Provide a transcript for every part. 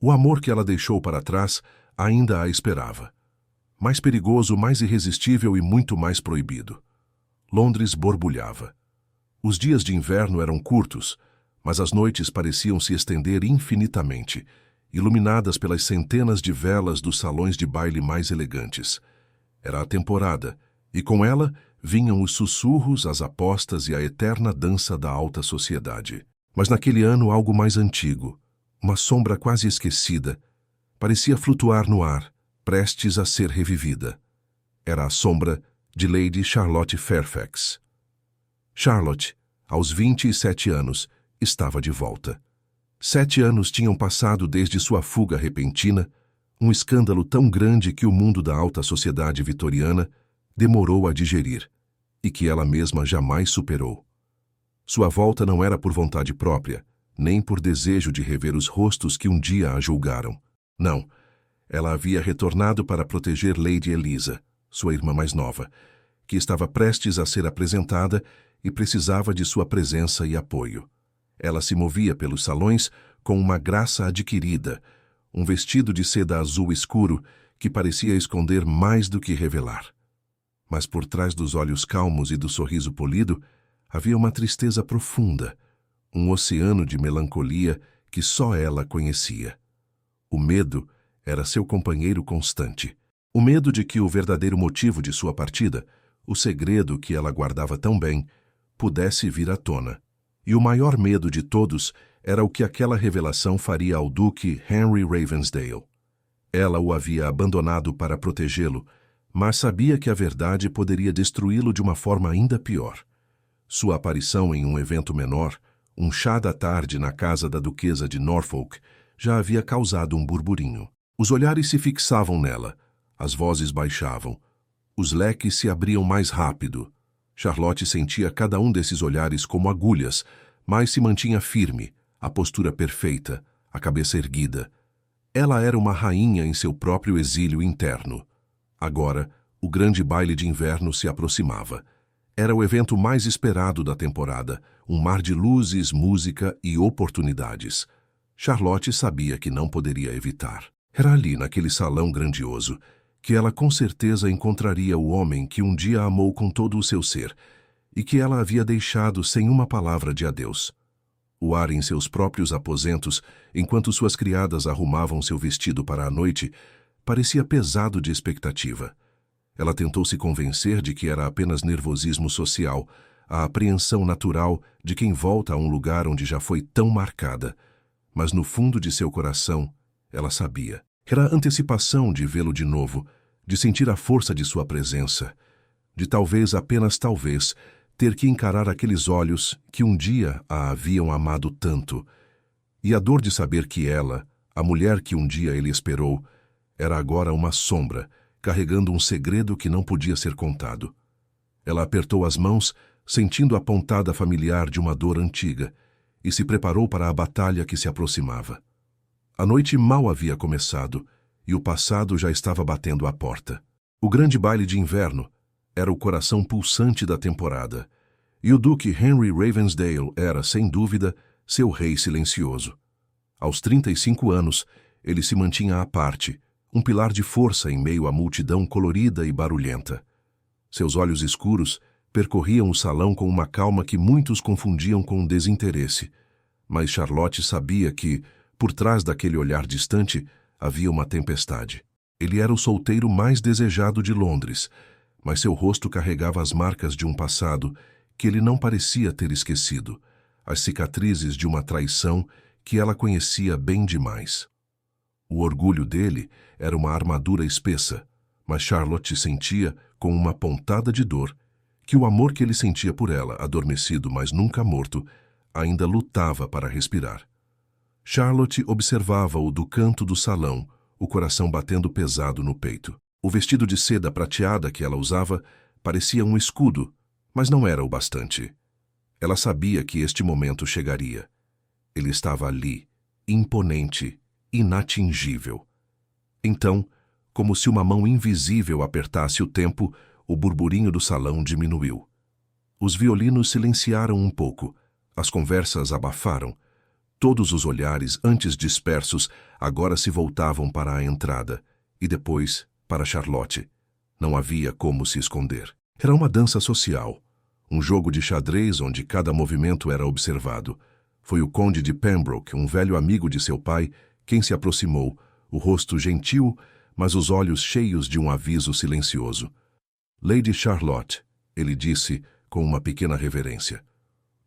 O amor que ela deixou para trás ainda a esperava. Mais perigoso, mais irresistível e muito mais proibido. Londres borbulhava. Os dias de inverno eram curtos, mas as noites pareciam se estender infinitamente, iluminadas pelas centenas de velas dos salões de baile mais elegantes. Era a temporada, e com ela vinham os sussurros, as apostas e a eterna dança da alta sociedade. Mas naquele ano algo mais antigo, uma sombra quase esquecida, parecia flutuar no ar, prestes a ser revivida. Era a sombra de Lady Charlotte Fairfax. Charlotte, aos 27 anos, estava de volta. 7 anos tinham passado desde sua fuga repentina, um escândalo tão grande que o mundo da alta sociedade vitoriana demorou a digerir, e que ela mesma jamais superou. Sua volta não era por vontade própria, nem por desejo de rever os rostos que um dia a julgaram. Não, ela havia retornado para proteger Lady Eliza, sua irmã mais nova, que estava prestes a ser apresentada e precisava de sua presença e apoio. Ela se movia pelos salões com uma graça adquirida, um vestido de seda azul escuro que parecia esconder mais do que revelar. Mas por trás dos olhos calmos e do sorriso polido, havia uma tristeza profunda, um oceano de melancolia que só ela conhecia. O medo era seu companheiro constante. O medo de que o verdadeiro motivo de sua partida, o segredo que ela guardava tão bem, pudesse vir à tona. E o maior medo de todos era o que aquela revelação faria ao duque Henry Ravensdale. Ela o havia abandonado para protegê-lo, mas sabia que a verdade poderia destruí-lo de uma forma ainda pior. Sua aparição em um evento menor, um chá da tarde na casa da duquesa de Norfolk, já havia causado um burburinho. Os olhares se fixavam nela, as vozes baixavam, os leques se abriam mais rápido. Charlotte sentia cada um desses olhares como agulhas, mas se mantinha firme, a postura perfeita, a cabeça erguida. Ela era uma rainha em seu próprio exílio interno. Agora, o grande baile de inverno se aproximava. Era o evento mais esperado da temporada, um mar de luzes, música e oportunidades. Charlotte sabia que não poderia evitar. Era ali, naquele salão grandioso, que ela com certeza encontraria o homem que um dia amou com todo o seu ser e que ela havia deixado sem uma palavra de adeus. O ar em seus próprios aposentos, enquanto suas criadas arrumavam seu vestido para a noite, parecia pesado de expectativa. Ela tentou se convencer de que era apenas nervosismo social, a apreensão natural de quem volta a um lugar onde já foi tão marcada. Mas no fundo de seu coração, ela sabia. Era a antecipação de vê-lo de novo, de sentir a força de sua presença, de talvez, apenas talvez, ter que encarar aqueles olhos que um dia a haviam amado tanto, e a dor de saber que ela, a mulher que um dia ele esperou, era agora uma sombra, carregando um segredo que não podia ser contado. Ela apertou as mãos, sentindo a pontada familiar de uma dor antiga, e se preparou para a batalha que se aproximava. A noite mal havia começado, e o passado já estava batendo à porta. O grande baile de inverno era o coração pulsante da temporada, e o duque Henry Ravensdale era, sem dúvida, seu rei silencioso. Aos 35 anos, ele se mantinha à parte, um pilar de força em meio à multidão colorida e barulhenta. Seus olhos escuros percorriam o salão com uma calma que muitos confundiam com desinteresse, mas Charlotte sabia que, por trás daquele olhar distante, havia uma tempestade. Ele era o solteiro mais desejado de Londres, mas seu rosto carregava as marcas de um passado que ele não parecia ter esquecido, as cicatrizes de uma traição que ela conhecia bem demais. O orgulho dele era uma armadura espessa, mas Charlotte sentia, com uma pontada de dor, que o amor que ele sentia por ela, adormecido mas nunca morto, ainda lutava para respirar. Charlotte observava-o do canto do salão, o coração batendo pesado no peito. O vestido de seda prateada que ela usava parecia um escudo, mas não era o bastante. Ela sabia que este momento chegaria. Ele estava ali, imponente, inatingível. Então, como se uma mão invisível apertasse o tempo, o burburinho do salão diminuiu. Os violinos silenciaram um pouco, as conversas abafaram. Todos os olhares, antes dispersos, agora se voltavam para a entrada, e depois para Charlotte. Não havia como se esconder. Era uma dança social, um jogo de xadrez onde cada movimento era observado. Foi o conde de Pembroke, um velho amigo de seu pai, quem se aproximou, o rosto gentil, mas os olhos cheios de um aviso silencioso. Lady Charlotte, ele disse com uma pequena reverência.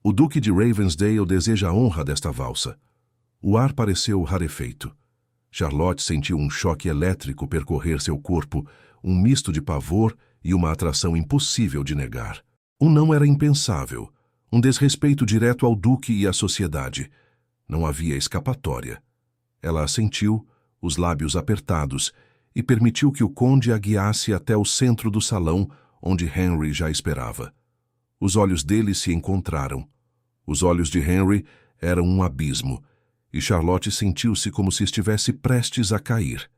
O Duque de Ravensdale deseja a honra desta valsa. O ar pareceu rarefeito. Charlotte sentiu um choque elétrico percorrer seu corpo, um misto de pavor e uma atração impossível de negar. Um não era impensável, um desrespeito direto ao Duque e à sociedade. Não havia escapatória. Ela assentiu, os lábios apertados, e permitiu que o conde a guiasse até o centro do salão, onde Henry já esperava. Os olhos dele se encontraram. Os olhos de Henry eram um abismo, e Charlotte sentiu-se como se estivesse prestes a cair.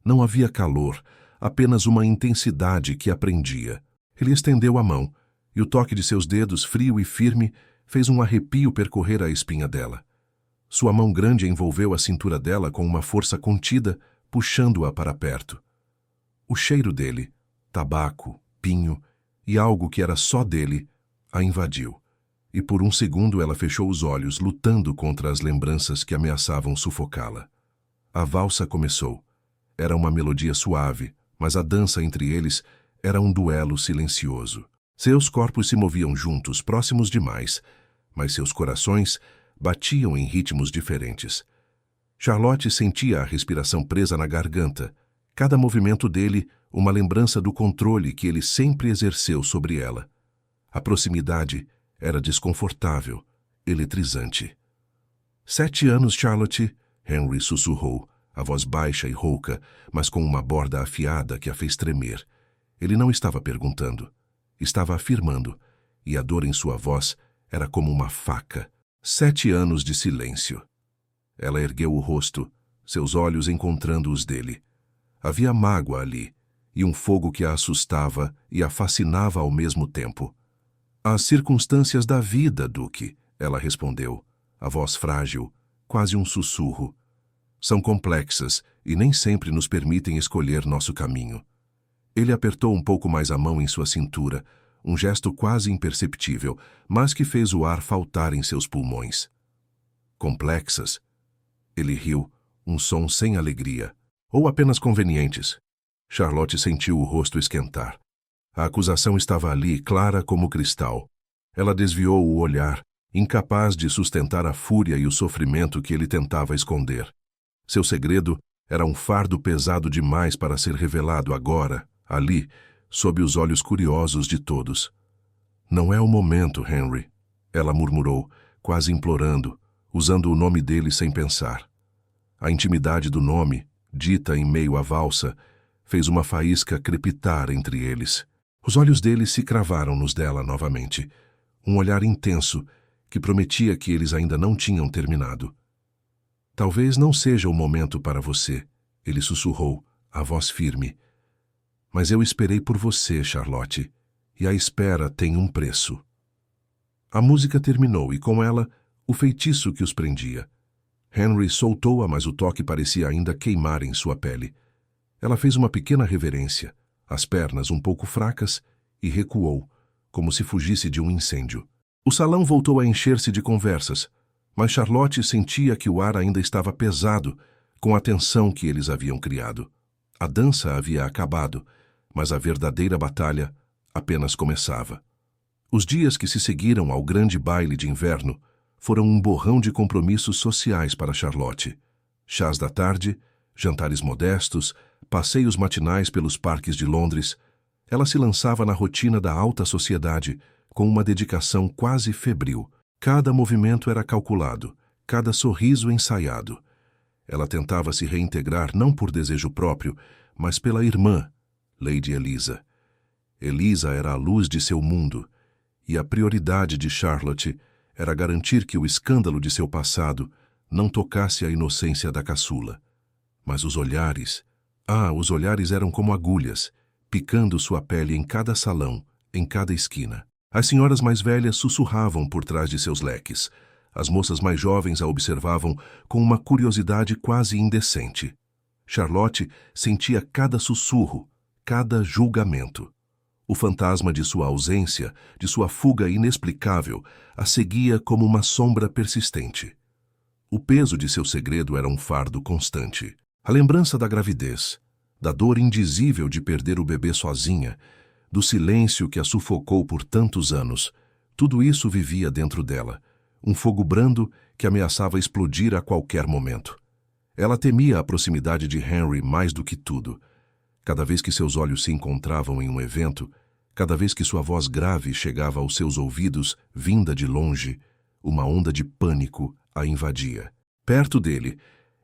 Não havia calor, apenas uma intensidade que a prendia. Ele estendeu a mão, e o toque de seus dedos, frio e firme, fez um arrepio percorrer a espinha dela. Sua mão grande envolveu a cintura dela com uma força contida, puxando-a para perto. O cheiro dele, tabaco, pinho e algo que era só dele, a invadiu. E por um segundo ela fechou os olhos, lutando contra as lembranças que ameaçavam sufocá-la. A valsa começou. Era uma melodia suave, mas a dança entre eles era um duelo silencioso. Seus corpos se moviam juntos, próximos demais, mas seus corações batiam em ritmos diferentes. Charlotte sentia a respiração presa na garganta, cada movimento dele uma lembrança do controle que ele sempre exerceu sobre ela. A proximidade era desconfortável, eletrizante. 7 anos, Charlotte, Henry sussurrou, a voz baixa e rouca, mas com uma borda afiada que a fez tremer. Ele não estava perguntando, estava afirmando, e a dor em sua voz era como uma faca. 7 anos de silêncio. Ela ergueu o rosto, seus olhos encontrando os dele. Havia mágoa ali, e um fogo que a assustava e a fascinava ao mesmo tempo. As circunstâncias da vida, Duque, ela respondeu, a voz frágil, quase um sussurro. São complexas e nem sempre nos permitem escolher nosso caminho. Ele apertou um pouco mais a mão em sua cintura, um gesto quase imperceptível, mas que fez o ar faltar em seus pulmões. Complexas? Ele riu, um som sem alegria. Ou apenas convenientes. Charlotte sentiu o rosto esquentar. A acusação estava ali, clara como cristal. Ela desviou o olhar, incapaz de sustentar a fúria e o sofrimento que ele tentava esconder. Seu segredo era um fardo pesado demais para ser revelado agora, ali, sob os olhos curiosos de todos. Não é o momento, Henry, ela murmurou, quase implorando, usando o nome dele sem pensar. A intimidade do nome, dita em meio à valsa, fez uma faísca crepitar entre eles. Os olhos dele se cravaram nos dela novamente, um olhar intenso que prometia que eles ainda não tinham terminado. Talvez não seja o momento para você, ele sussurrou, a voz firme. Mas eu esperei por você, Charlotte, e a espera tem um preço. A música terminou e, com ela, o feitiço que os prendia. Henry soltou-a, mas o toque parecia ainda queimar em sua pele. Ela fez uma pequena reverência, as pernas um pouco fracas, e recuou, como se fugisse de um incêndio. O salão voltou a encher-se de conversas, mas Charlotte sentia que o ar ainda estava pesado com a tensão que eles haviam criado. A dança havia acabado, mas a verdadeira batalha apenas começava. Os dias que se seguiram ao grande baile de inverno foram um borrão de compromissos sociais para Charlotte. Chás da tarde, jantares modestos, passeios matinais pelos parques de Londres. Ela se lançava na rotina da alta sociedade com uma dedicação quase febril. Cada movimento era calculado, cada sorriso ensaiado. Ela tentava se reintegrar não por desejo próprio, mas pela irmã, Lady Eliza. Eliza era a luz de seu mundo, e a prioridade de Charlotte era garantir que o escândalo de seu passado não tocasse a inocência da caçula. Mas os olhares... os olhares eram como agulhas, picando sua pele em cada salão, em cada esquina. As senhoras mais velhas sussurravam por trás de seus leques. As moças mais jovens a observavam com uma curiosidade quase indecente. Charlotte sentia cada sussurro, cada julgamento. O fantasma de sua ausência, de sua fuga inexplicável, a seguia como uma sombra persistente. O peso de seu segredo era um fardo constante. A lembrança da gravidez, da dor indizível de perder o bebê sozinha, do silêncio que a sufocou por tantos anos, tudo isso vivia dentro dela, um fogo brando que ameaçava explodir a qualquer momento. Ela temia a proximidade de Henry mais do que tudo. Cada vez que seus olhos se encontravam em um evento, cada vez que sua voz grave chegava aos seus ouvidos, vinda de longe, uma onda de pânico a invadia. Perto dele,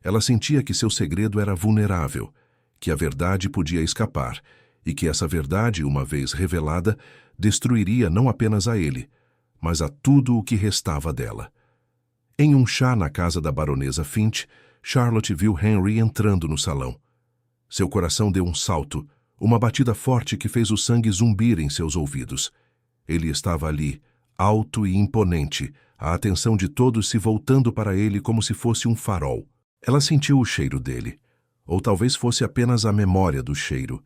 ela sentia que seu segredo era vulnerável, que a verdade podia escapar, e que essa verdade, uma vez revelada, destruiria não apenas a ele, mas a tudo o que restava dela. Em um chá na casa da baronesa Finch, Charlotte viu Henry entrando no salão. Seu coração deu um salto, uma batida forte que fez o sangue zumbir em seus ouvidos. Ele estava ali, alto e imponente, a atenção de todos se voltando para ele como se fosse um farol. Ela sentiu o cheiro dele, ou talvez fosse apenas a memória do cheiro,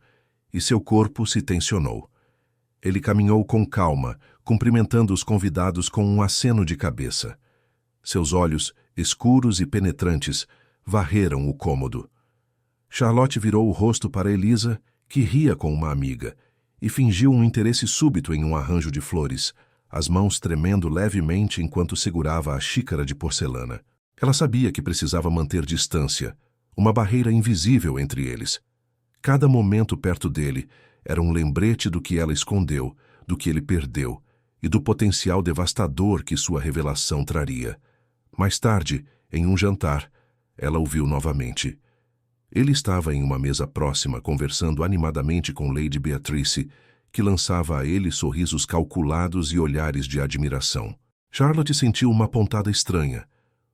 e seu corpo se tensionou. Ele caminhou com calma, cumprimentando os convidados com um aceno de cabeça. Seus olhos, escuros e penetrantes, varreram o cômodo. Charlotte virou o rosto para Elisa, que ria com uma amiga, e fingiu um interesse súbito em um arranjo de flores, as mãos tremendo levemente enquanto segurava a xícara de porcelana. Ela sabia que precisava manter distância, uma barreira invisível entre eles. Cada momento perto dele era um lembrete do que ela escondeu, do que ele perdeu, e do potencial devastador que sua revelação traria. Mais tarde, em um jantar, ela o viu novamente. Ele estava em uma mesa próxima conversando animadamente com Lady Beatrice, que lançava a ele sorrisos calculados e olhares de admiração. Charlotte sentiu uma pontada estranha,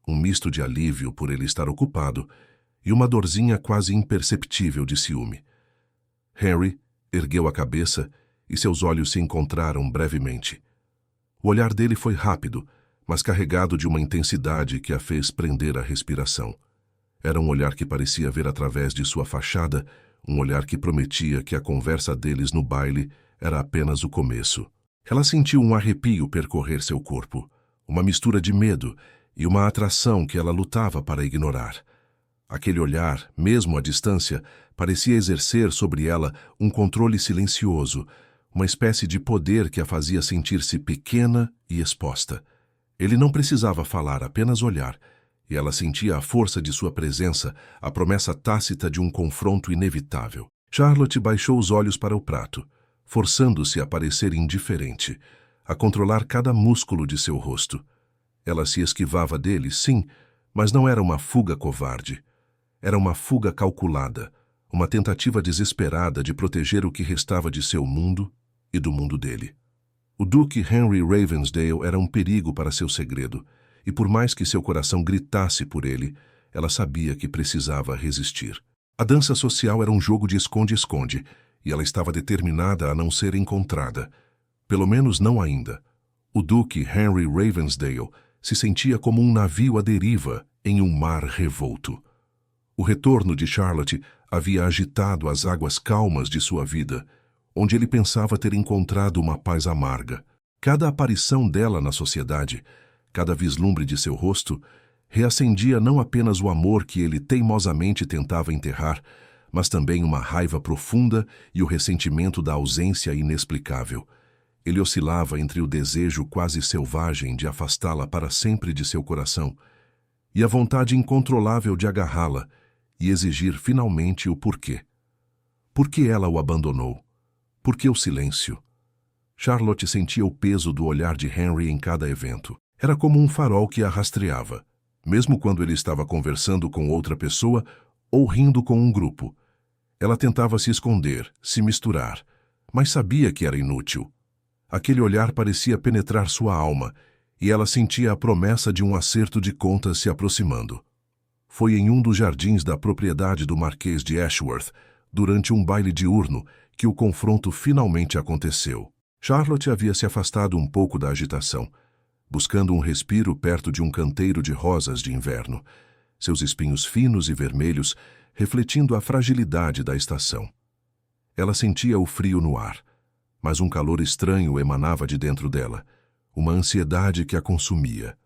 um misto de alívio por ele estar ocupado e uma dorzinha quase imperceptível de ciúme. Henry ergueu a cabeça e seus olhos se encontraram brevemente. O olhar dele foi rápido, mas carregado de uma intensidade que a fez prender a respiração. Era um olhar que parecia ver através de sua fachada, um olhar que prometia que a conversa deles no baile era apenas o começo. Ela sentiu um arrepio percorrer seu corpo, uma mistura de medo e uma atração que ela lutava para ignorar. Aquele olhar, mesmo à distância, parecia exercer sobre ela um controle silencioso, uma espécie de poder que a fazia sentir-se pequena e exposta. Ele não precisava falar, apenas olhar, e ela sentia a força de sua presença, a promessa tácita de um confronto inevitável. Charlotte baixou os olhos para o prato, forçando-se a parecer indiferente, a controlar cada músculo de seu rosto. Ela se esquivava dele, sim, mas não era uma fuga covarde. Era uma fuga calculada, uma tentativa desesperada de proteger o que restava de seu mundo e do mundo dele. O Duque Henry Ravensdale era um perigo para seu segredo, e por mais que seu coração gritasse por ele, ela sabia que precisava resistir. A dança social era um jogo de esconde-esconde, e ela estava determinada a não ser encontrada. Pelo menos não ainda. O Duque Henry Ravensdale se sentia como um navio à deriva em um mar revolto. O retorno de Charlotte havia agitado as águas calmas de sua vida, onde ele pensava ter encontrado uma paz amarga. Cada aparição dela na sociedade, cada vislumbre de seu rosto, reacendia não apenas o amor que ele teimosamente tentava enterrar, mas também uma raiva profunda e o ressentimento da ausência inexplicável. Ele oscilava entre o desejo quase selvagem de afastá-la para sempre de seu coração e a vontade incontrolável de agarrá-la e exigir finalmente o porquê. Por que ela o abandonou? Por que o silêncio? Charlotte sentia o peso do olhar de Henry em cada evento. Era como um farol que a rastreava, mesmo quando ele estava conversando com outra pessoa ou rindo com um grupo. Ela tentava se esconder, se misturar, mas sabia que era inútil. Aquele olhar parecia penetrar sua alma, e ela sentia a promessa de um acerto de contas se aproximando. Foi em um dos jardins da propriedade do Marquês de Ashworth, durante um baile diurno, que o confronto finalmente aconteceu. Charlotte havia se afastado um pouco da agitação, buscando um respiro perto de um canteiro de rosas de inverno, seus espinhos finos e vermelhos refletindo a fragilidade da estação. Ela sentia o frio no ar, mas um calor estranho emanava de dentro dela, uma ansiedade que a consumia.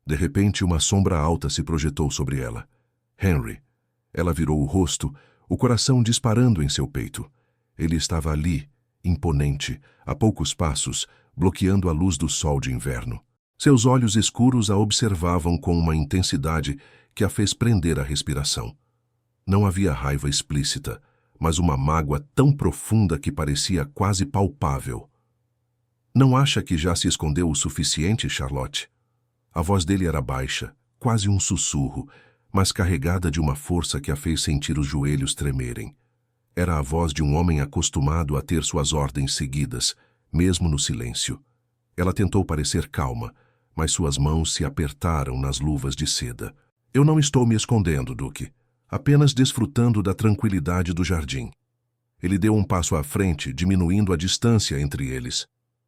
De repente, uma sombra alta se projetou sobre ela. Henry. Ela virou o rosto, o coração disparando em seu peito. Ele estava ali, imponente, a poucos passos, bloqueando a luz do sol de inverno. Seus olhos escuros a observavam com uma intensidade que a fez prender a respiração. Não havia raiva explícita, mas uma mágoa tão profunda que parecia quase palpável. Não acha que já se escondeu o suficiente, Charlotte? A voz dele era baixa, quase um sussurro, mas carregada de uma força que a fez sentir os joelhos tremerem. Era a voz de um homem acostumado a ter suas ordens seguidas, mesmo no silêncio. Ela tentou parecer calma, mas suas mãos se apertaram nas luvas de seda. Eu não estou me escondendo, Duque. Apenas desfrutando da tranquilidade do jardim. Ele deu um passo à frente, diminuindo a distância entre eles.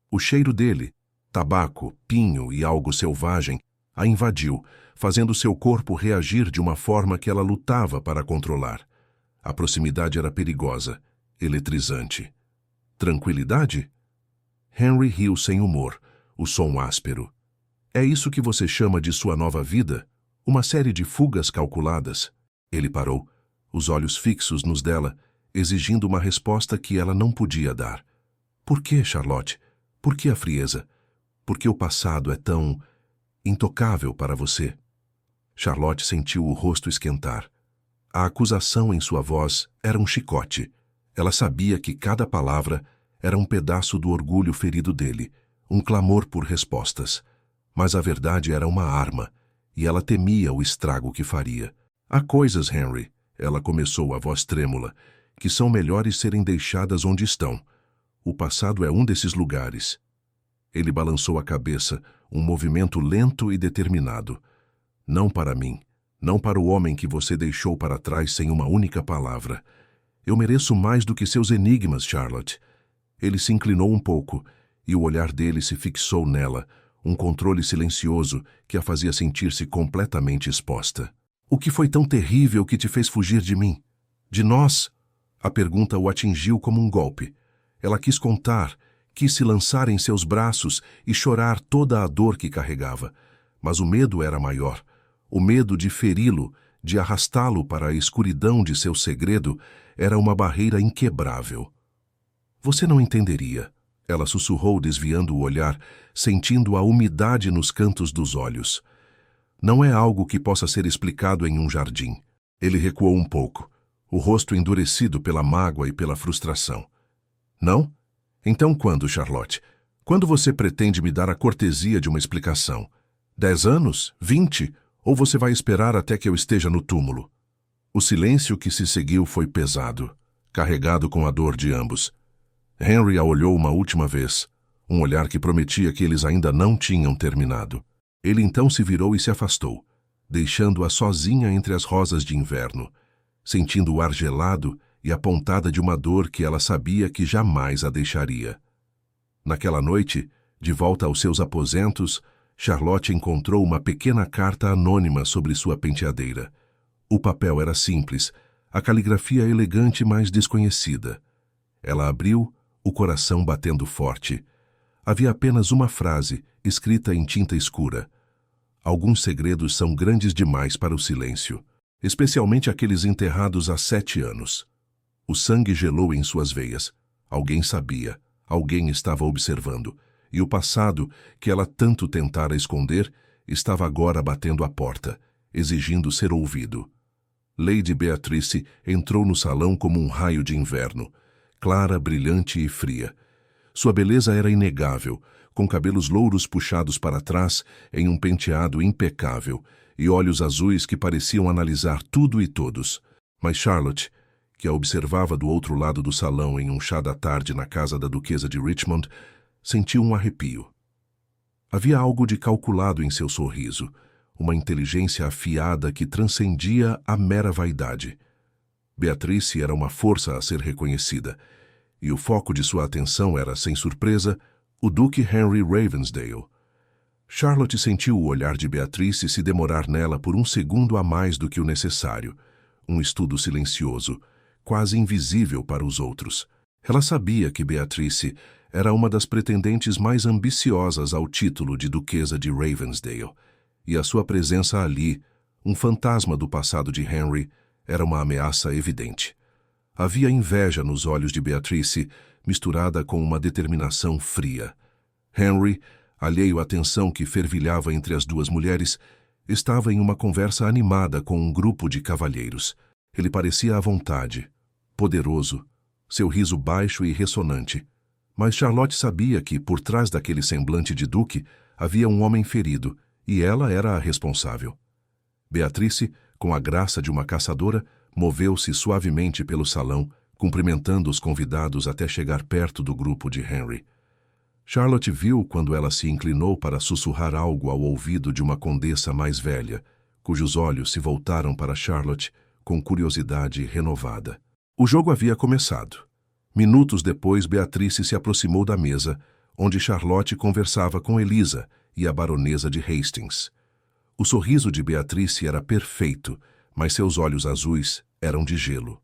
O cheiro dele, tabaco, pinho e algo selvagem, a invadiu, fazendo seu corpo reagir de uma forma que ela lutava para controlar. A proximidade era perigosa, eletrizante. Tranquilidade? Henry riu sem humor, o som áspero. É isso que você chama de sua nova vida? Uma série de fugas calculadas? Ele parou, os olhos fixos nos dela, exigindo uma resposta que ela não podia dar. Por que, Charlotte? Por que a frieza? Por que o passado é tão intocável para você? Charlotte sentiu o rosto esquentar. A acusação em sua voz era um chicote. Ela sabia que cada palavra era um pedaço do orgulho ferido dele, um clamor por respostas. Mas a verdade era uma arma, e ela temia o estrago que faria. Há coisas, Henry, ela começou a voz trêmula, que são melhores serem deixadas onde estão. O passado é um desses lugares. Ele balançou a cabeça, um movimento lento e determinado. Não para mim, não para o homem que você deixou para trás sem uma única palavra. Eu mereço mais do que seus enigmas, Charlotte. Ele se inclinou um pouco, e o olhar dele se fixou nela, um controle silencioso que a fazia sentir-se completamente exposta. O que foi tão terrível que te fez fugir de mim? De nós? A pergunta o atingiu como um golpe. Ela quis contar, quis se lançar em seus braços e chorar toda a dor que carregava. Mas o medo era maior. O medo de feri-lo, de arrastá-lo para a escuridão de seu segredo, era uma barreira inquebrável. Você não entenderia. Ela sussurrou, desviando o olhar, sentindo a umidade nos cantos dos olhos. Não é algo que possa ser explicado em um jardim. Ele recuou um pouco, o rosto endurecido pela mágoa e pela frustração. Não? Então quando, Charlotte? Quando você pretende me dar a cortesia de uma explicação? 10 anos? 20? Ou você vai esperar até que eu esteja no túmulo? O silêncio que se seguiu foi pesado, carregado com a dor de ambos. Henry a olhou uma última vez, um olhar que prometia que eles ainda não tinham terminado. Ele então se virou e se afastou, deixando-a sozinha entre as rosas de inverno, sentindo o ar gelado e a pontada de uma dor que ela sabia que jamais a deixaria. Naquela noite, de volta aos seus aposentos, Charlotte encontrou uma pequena carta anônima sobre sua penteadeira. O papel era simples, a caligrafia elegante mas desconhecida. Ela abriu, o coração batendo forte. Havia apenas uma frase, escrita em tinta escura. Alguns segredos são grandes demais para o silêncio, especialmente aqueles enterrados há 7 anos. O sangue gelou em suas veias. Alguém sabia, alguém estava observando, e o passado, que ela tanto tentara esconder, estava agora batendo à porta, exigindo ser ouvido. Lady Beatrice entrou no salão como um raio de inverno, clara, brilhante e fria. Sua beleza era inegável, com cabelos louros puxados para trás em um penteado impecável e olhos azuis que pareciam analisar tudo e todos. Mas Charlotte, que a observava do outro lado do salão em um chá da tarde na casa da duquesa de Richmond, sentiu um arrepio. Havia algo de calculado em seu sorriso, uma inteligência afiada que transcendia a mera vaidade. Beatrice era uma força a ser reconhecida, e o foco de sua atenção era, sem surpresa, o Duque Henry Ravensdale. Charlotte sentiu o olhar de Beatrice se demorar nela por um segundo a mais do que o necessário. Um estudo silencioso, quase invisível para os outros. Ela sabia que Beatrice era uma das pretendentes mais ambiciosas ao título de Duquesa de Ravensdale, e a sua presença ali, um fantasma do passado de Henry, era uma ameaça evidente. Havia inveja nos olhos de Beatrice, misturada com uma determinação fria. Henry, alheio à tensão que fervilhava entre as duas mulheres, estava em uma conversa animada com um grupo de cavalheiros. Ele parecia à vontade, poderoso, seu riso baixo e ressonante. Mas Charlotte sabia que, por trás daquele semblante de duque, havia um homem ferido, e ela era a responsável. Beatrice, com a graça de uma caçadora, moveu-se suavemente pelo salão, cumprimentando os convidados até chegar perto do grupo de Henry. Charlotte viu quando ela se inclinou para sussurrar algo ao ouvido de uma condessa mais velha, cujos olhos se voltaram para Charlotte com curiosidade renovada. O jogo havia começado. Minutos depois, Beatrice se aproximou da mesa, onde Charlotte conversava com Elisa e a baronesa de Hastings. O sorriso de Beatrice era perfeito, mas seus olhos azuis eram de gelo.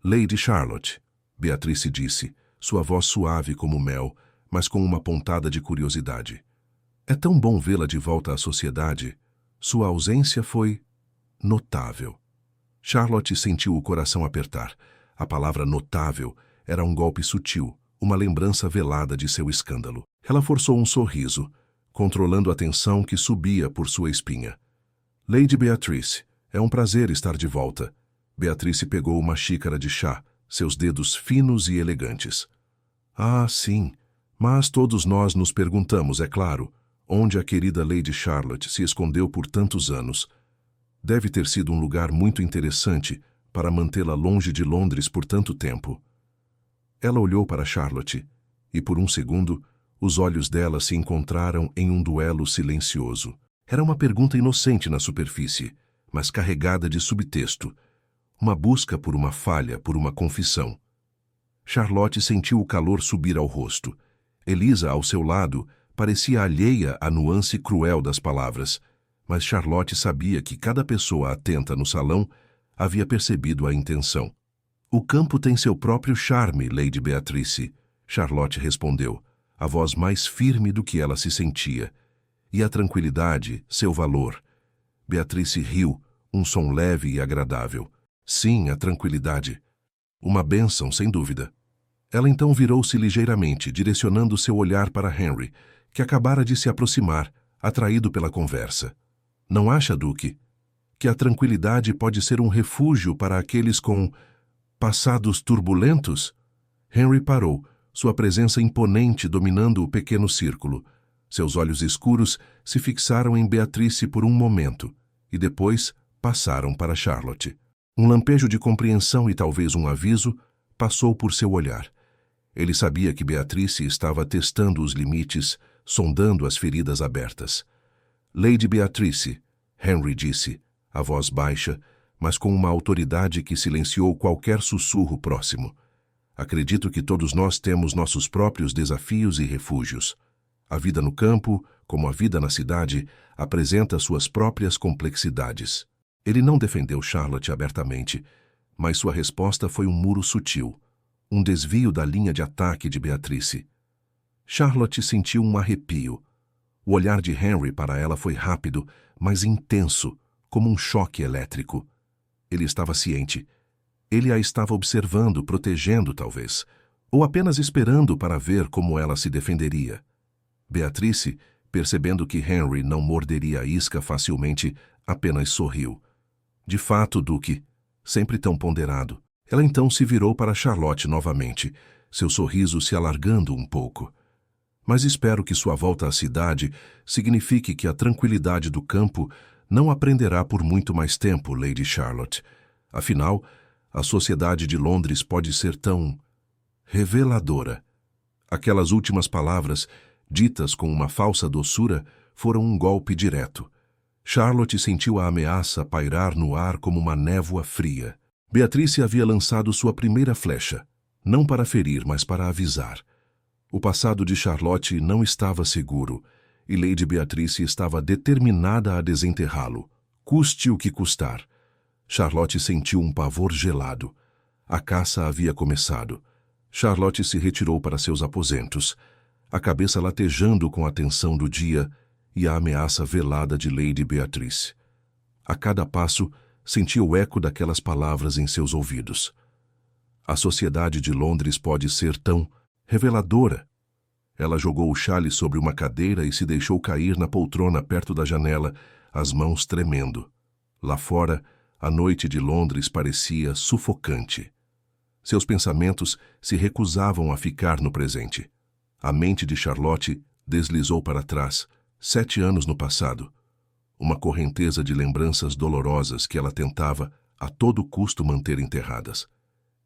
Lady Charlotte, Beatrice disse, sua voz suave como mel, mas com uma pontada de curiosidade. É tão bom vê-la de volta à sociedade. Sua ausência foi notável. Charlotte sentiu o coração apertar. A palavra notável era um golpe sutil, uma lembrança velada de seu escândalo. Ela forçou um sorriso, controlando a tensão que subia por sua espinha. Lady Beatrice, é um prazer estar de volta. Beatrice pegou uma xícara de chá, seus dedos finos e elegantes. Ah, sim, mas todos nós nos perguntamos, é claro, onde a querida Lady Charlotte se escondeu por tantos anos. Deve ter sido um lugar muito interessante para mantê-la longe de Londres por tanto tempo. Ela olhou para Charlotte, e por um segundo, os olhos dela se encontraram em um duelo silencioso. Era uma pergunta inocente na superfície, mas carregada de subtexto. Uma busca por uma falha, por uma confissão. Charlotte sentiu o calor subir ao rosto. Elisa, ao seu lado, parecia alheia à nuance cruel das palavras, mas Charlotte sabia que cada pessoa atenta no salão havia percebido a intenção. O campo tem seu próprio charme, Lady Beatrice, Charlotte respondeu, a voz mais firme do que ela se sentia. E a tranquilidade, seu valor. Beatrice riu, um som leve e agradável. Sim, a tranquilidade. Uma bênção, sem dúvida. Ela então virou-se ligeiramente, direcionando seu olhar para Henry, que acabara de se aproximar, atraído pela conversa. Não acha, Duque, que a tranquilidade pode ser um refúgio para aqueles com passados turbulentos? Henry parou, sua presença imponente dominando o pequeno círculo. Seus olhos escuros se fixaram em Beatrice por um momento, e depois passaram para Charlotte. Um lampejo de compreensão e talvez um aviso passou por seu olhar. Ele sabia que Beatrice estava testando os limites, sondando as feridas abertas. Lady Beatrice, Henry disse, a voz baixa, mas com uma autoridade que silenciou qualquer sussurro próximo. Acredito que todos nós temos nossos próprios desafios e refúgios. A vida no campo, como a vida na cidade, apresenta suas próprias complexidades. Ele não defendeu Charlotte abertamente, mas sua resposta foi um muro sutil, um desvio da linha de ataque de Beatrice. Charlotte sentiu um arrepio. O olhar de Henry para ela foi rápido, mas intenso, como um choque elétrico. Ele estava ciente. Ele a estava observando, protegendo talvez, ou apenas esperando para ver como ela se defenderia. Beatrice, percebendo que Henry não morderia a isca facilmente, apenas sorriu. De fato, Duque, sempre tão ponderado. Ela então se virou para Charlotte novamente, seu sorriso se alargando um pouco. Mas espero que sua volta à cidade signifique que a tranquilidade do campo não aprenderá por muito mais tempo, Lady Charlotte. Afinal, a sociedade de Londres pode ser tão reveladora. Aquelas últimas palavras, ditas com uma falsa doçura, foram um golpe direto. Charlotte sentiu a ameaça pairar no ar como uma névoa fria. Beatrice havia lançado sua primeira flecha, não para ferir, mas para avisar. O passado de Charlotte não estava seguro, e Lady Beatrice estava determinada a desenterrá-lo, custe o que custar. Charlotte sentiu um pavor gelado. A caça havia começado. Charlotte se retirou para seus aposentos, a cabeça latejando com a tensão do dia e a ameaça velada de Lady Beatrice. A cada passo, sentia o eco daquelas palavras em seus ouvidos. A sociedade de Londres pode ser tão reveladora. Ela jogou o chale sobre uma cadeira e se deixou cair na poltrona perto da janela, as mãos tremendo. Lá fora, a noite de Londres parecia sufocante. Seus pensamentos se recusavam a ficar no presente. A mente de Charlotte deslizou para trás, 7 anos no passado. Uma correnteza de lembranças dolorosas que ela tentava, a todo custo, manter enterradas.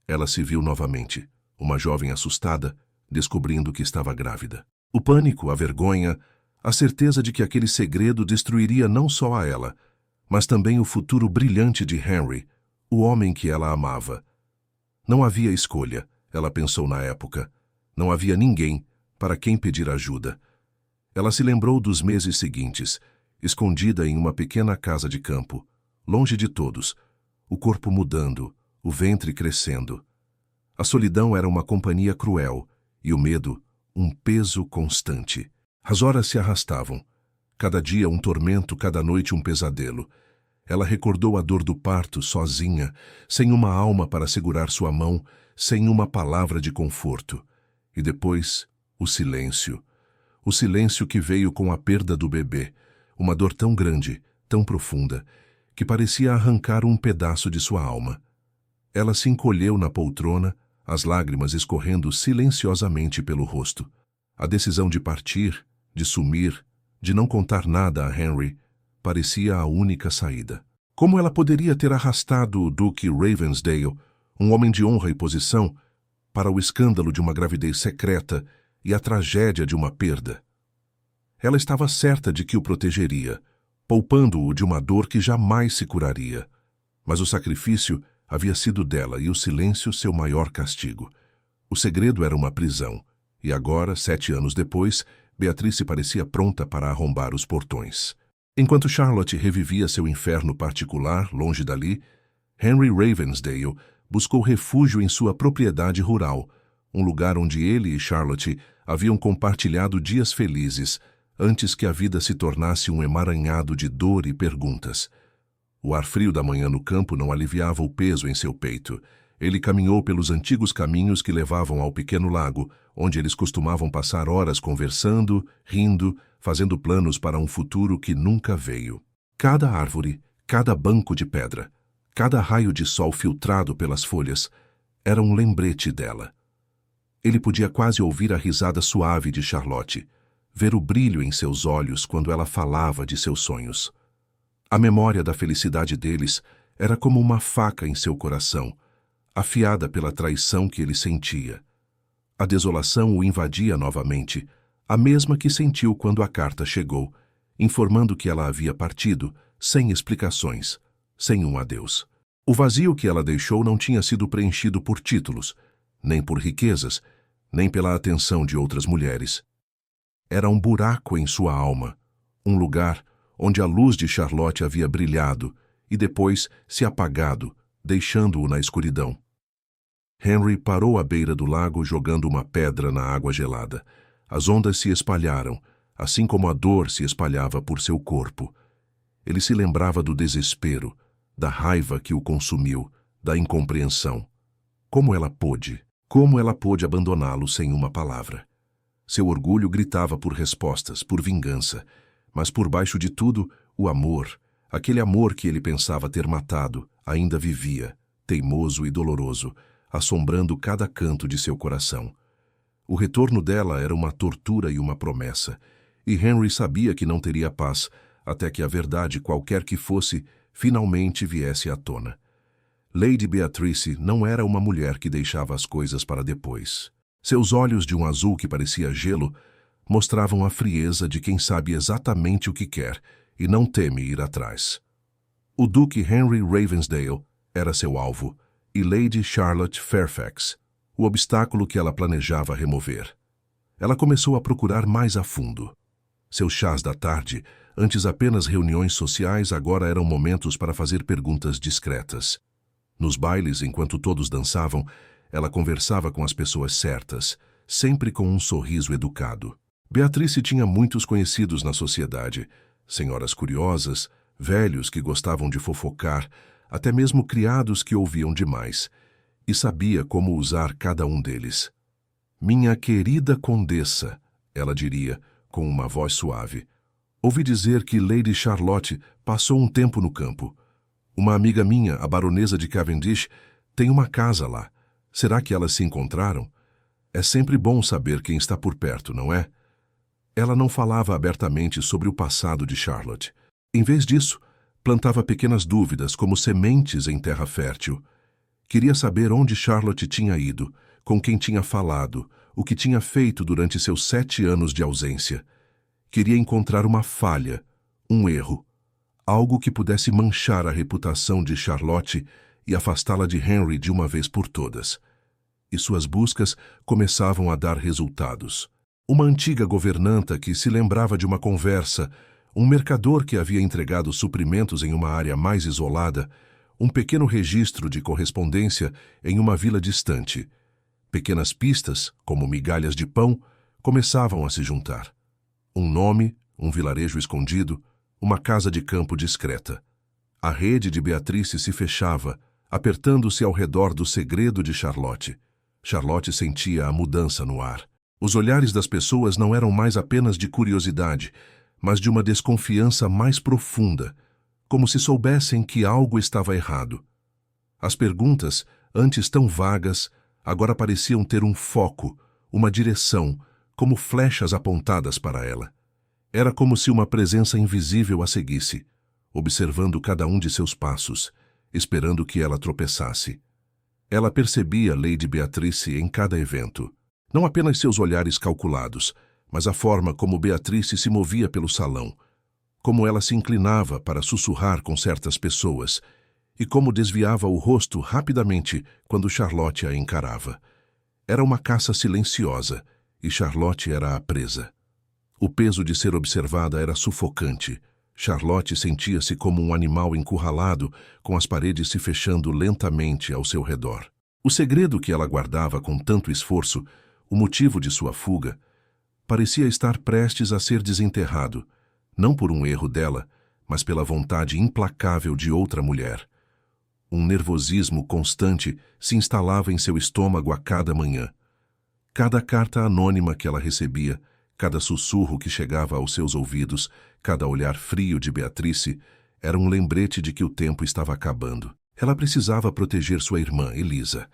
Ela se viu novamente, uma jovem assustada, descobrindo que estava grávida. O pânico, a vergonha, a certeza de que aquele segredo destruiria não só a ela, mas também o futuro brilhante de Henry, o homem que ela amava. Não havia escolha, ela pensou na época. Não havia ninguém para quem pedir ajuda. Ela se lembrou dos meses seguintes, escondida em uma pequena casa de campo, longe de todos, o corpo mudando, o ventre crescendo. A solidão era uma companhia cruel e o medo, um peso constante. As horas se arrastavam. Cada dia um tormento, cada noite um pesadelo. Ela recordou a dor do parto sozinha, sem uma alma para segurar sua mão, sem uma palavra de conforto. E depois, o silêncio. O silêncio que veio com a perda do bebê, uma dor tão grande, tão profunda, que parecia arrancar um pedaço de sua alma. Ela se encolheu na poltrona, as lágrimas escorrendo silenciosamente pelo rosto. A decisão de partir, de sumir, de não contar nada a Henry, parecia a única saída. Como ela poderia ter arrastado o Duque Ravensdale, um homem de honra e posição, para o escândalo de uma gravidez secreta e a tragédia de uma perda? Ela estava certa de que o protegeria, poupando-o de uma dor que jamais se curaria. Mas o sacrifício havia sido dela e o silêncio seu maior castigo. O segredo era uma prisão, e agora, 7 anos depois, Beatrice parecia pronta para arrombar os portões. Enquanto Charlotte revivia seu inferno particular, longe dali, Henry Ravensdale buscou refúgio em sua propriedade rural, um lugar onde ele e Charlotte haviam compartilhado dias felizes, antes que a vida se tornasse um emaranhado de dor e perguntas. O ar frio da manhã no campo não aliviava o peso em seu peito. Ele caminhou pelos antigos caminhos que levavam ao pequeno lago, onde eles costumavam passar horas conversando, rindo, fazendo planos para um futuro que nunca veio. Cada árvore, cada banco de pedra, cada raio de sol filtrado pelas folhas, era um lembrete dela. Ele podia quase ouvir a risada suave de Charlotte, ver o brilho em seus olhos quando ela falava de seus sonhos. A memória da felicidade deles era como uma faca em seu coração, afiada pela traição que ele sentia. A desolação o invadia novamente, a mesma que sentiu quando a carta chegou, informando que ela havia partido, sem explicações, sem um adeus. O vazio que ela deixou não tinha sido preenchido por títulos, nem por riquezas, nem pela atenção de outras mulheres. Era um buraco em sua alma, um lugar onde a luz de Charlotte havia brilhado e depois se apagado, deixando-o na escuridão. Henry parou à beira do lago jogando uma pedra na água gelada. As ondas se espalharam, assim como a dor se espalhava por seu corpo. Ele se lembrava do desespero, da raiva que o consumiu, da incompreensão. Como ela pôde abandoná-lo sem uma palavra? Seu orgulho gritava por respostas, por vingança, mas por baixo de tudo, o amor, aquele amor que ele pensava ter matado, ainda vivia, teimoso e doloroso, assombrando cada canto de seu coração. O retorno dela era uma tortura e uma promessa, e Henry sabia que não teria paz até que a verdade, qualquer que fosse, finalmente viesse à tona. Lady Beatrice não era uma mulher que deixava as coisas para depois. Seus olhos de um azul que parecia gelo mostravam a frieza de quem sabe exatamente o que quer e não teme ir atrás. O Duque Henry Ravensdale era seu alvo, e Lady Charlotte Fairfax, o obstáculo que ela planejava remover. Ela começou a procurar mais a fundo. Seus chás da tarde, antes apenas reuniões sociais, agora eram momentos para fazer perguntas discretas. Nos bailes, enquanto todos dançavam, ela conversava com as pessoas certas, sempre com um sorriso educado. Beatrice tinha muitos conhecidos na sociedade, senhoras curiosas, velhos que gostavam de fofocar, até mesmo criados que ouviam demais, e sabia como usar cada um deles. "Minha querida condessa", ela diria, com uma voz suave. "Ouvi dizer que Lady Charlotte passou um tempo no campo. Uma amiga minha, a baronesa de Cavendish, tem uma casa lá. Será que elas se encontraram? É sempre bom saber quem está por perto, não é?" Ela não falava abertamente sobre o passado de Charlotte. Em vez disso, plantava pequenas dúvidas como sementes em terra fértil. Queria saber onde Charlotte tinha ido, com quem tinha falado, o que tinha feito durante seus 7 anos de ausência. Queria encontrar uma falha, um erro, algo que pudesse manchar a reputação de Charlotte e afastá-la de Henry de uma vez por todas. E suas buscas começavam a dar resultados. Uma antiga governanta que se lembrava de uma conversa, um mercador que havia entregado suprimentos em uma área mais isolada, um pequeno registro de correspondência em uma vila distante. Pequenas pistas, como migalhas de pão, começavam a se juntar. Um nome, um vilarejo escondido, uma casa de campo discreta. A rede de Beatrice se fechava, apertando-se ao redor do segredo de Charlotte. Charlotte sentia a mudança no ar. Os olhares das pessoas não eram mais apenas de curiosidade, mas de uma desconfiança mais profunda, como se soubessem que algo estava errado. As perguntas, antes tão vagas, agora pareciam ter um foco, uma direção, como flechas apontadas para ela. Era como se uma presença invisível a seguisse, observando cada um de seus passos, esperando que ela tropeçasse. Ela percebia Lady Beatrice em cada evento. Não apenas seus olhares calculados, mas a forma como Beatrice se movia pelo salão, como ela se inclinava para sussurrar com certas pessoas e como desviava o rosto rapidamente quando Charlotte a encarava. Era uma caça silenciosa e Charlotte era a presa. O peso de ser observada era sufocante. Charlotte sentia-se como um animal encurralado, com as paredes se fechando lentamente ao seu redor. O segredo que ela guardava com tanto esforço, o motivo de sua fuga, parecia estar prestes a ser desenterrado, não por um erro dela, mas pela vontade implacável de outra mulher. Um nervosismo constante se instalava em seu estômago a cada manhã. Cada carta anônima que ela recebia, cada sussurro que chegava aos seus ouvidos, cada olhar frio de Beatrice, era um lembrete de que o tempo estava acabando. Ela precisava proteger sua irmã, Elisa.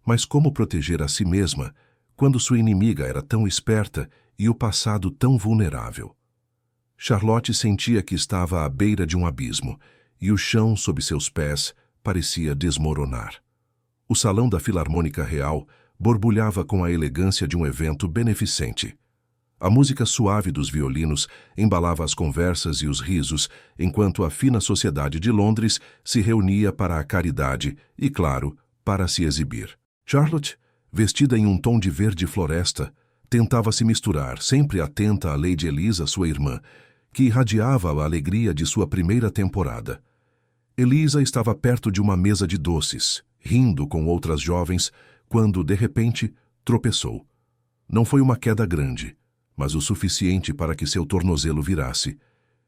Mas como proteger a si mesma, quando sua inimiga era tão esperta e o passado tão vulnerável? Charlotte sentia que estava à beira de um abismo, e o chão sob seus pés parecia desmoronar. O salão da Filarmônica Real borbulhava com a elegância de um evento beneficente. A música suave dos violinos embalava as conversas e os risos, enquanto a fina sociedade de Londres se reunia para a caridade e, claro, para se exibir. Charlotte, vestida em um tom de verde floresta, tentava se misturar, sempre atenta à Lady Elisa, sua irmã, que irradiava a alegria de sua primeira temporada. Elisa estava perto de uma mesa de doces, rindo com outras jovens, quando, de repente, tropeçou. Não foi uma queda grande, mas o suficiente para que seu tornozelo virasse,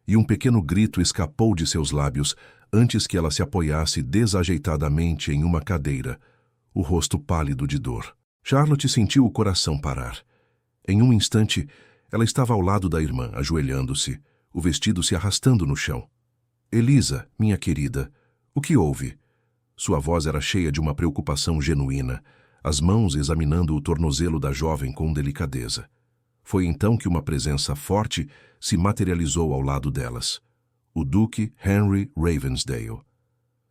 e um pequeno grito escapou de seus lábios antes que ela se apoiasse desajeitadamente em uma cadeira, o rosto pálido de dor. Charlotte sentiu o coração parar. Em um instante, ela estava ao lado da irmã, ajoelhando-se, o vestido se arrastando no chão. "Elisa, minha querida, o que houve?" Sua voz era cheia de uma preocupação genuína, as mãos examinando o tornozelo da jovem com delicadeza. Foi então que uma presença forte se materializou ao lado delas. O Duque Henry Ravensdale.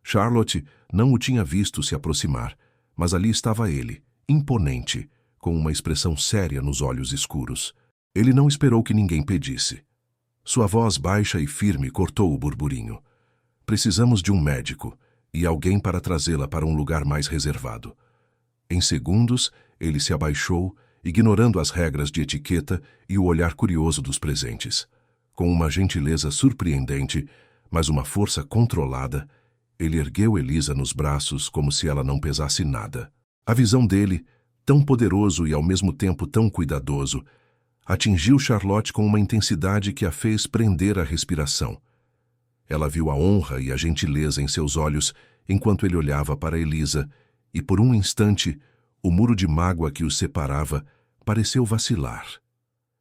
Charlotte não o tinha visto se aproximar, mas ali estava ele, imponente, com uma expressão séria nos olhos escuros. Ele não esperou que ninguém pedisse. Sua voz baixa e firme cortou o burburinho. "Precisamos de um médico e alguém para trazê-la para um lugar mais reservado." Em segundos, ele se abaixou ignorando as regras de etiqueta e o olhar curioso dos presentes. Com uma gentileza surpreendente, mas uma força controlada, ele ergueu Elisa nos braços como se ela não pesasse nada. A visão dele, tão poderoso e ao mesmo tempo tão cuidadoso, atingiu Charlotte com uma intensidade que a fez prender a respiração. Ela viu a honra e a gentileza em seus olhos enquanto ele olhava para Elisa, e por um instante, o muro de mágoa que os separava pareceu vacilar.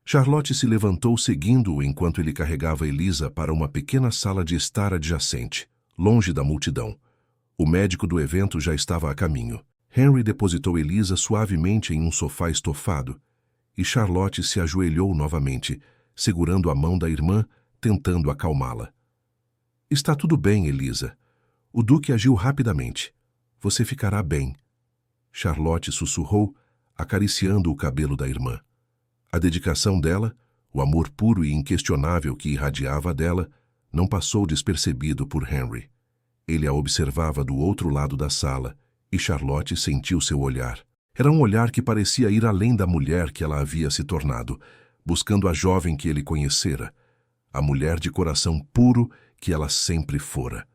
Charlotte se levantou seguindo-o enquanto ele carregava Elisa para uma pequena sala de estar adjacente, longe da multidão. O médico do evento já estava a caminho. Henry depositou Elisa suavemente em um sofá estofado, e Charlotte se ajoelhou novamente, segurando a mão da irmã, tentando acalmá-la. Está tudo bem, Elisa. O Duque agiu rapidamente. Você ficará bem. Charlotte sussurrou, acariciando o cabelo da irmã. A dedicação dela, o amor puro e inquestionável que irradiava dela, não passou despercebido por Henry. Ele a observava do outro lado da sala, e Charlotte sentiu seu olhar. Era um olhar que parecia ir além da mulher que ela havia se tornado, buscando a jovem que ele conhecera, a mulher de coração puro que ela sempre fora.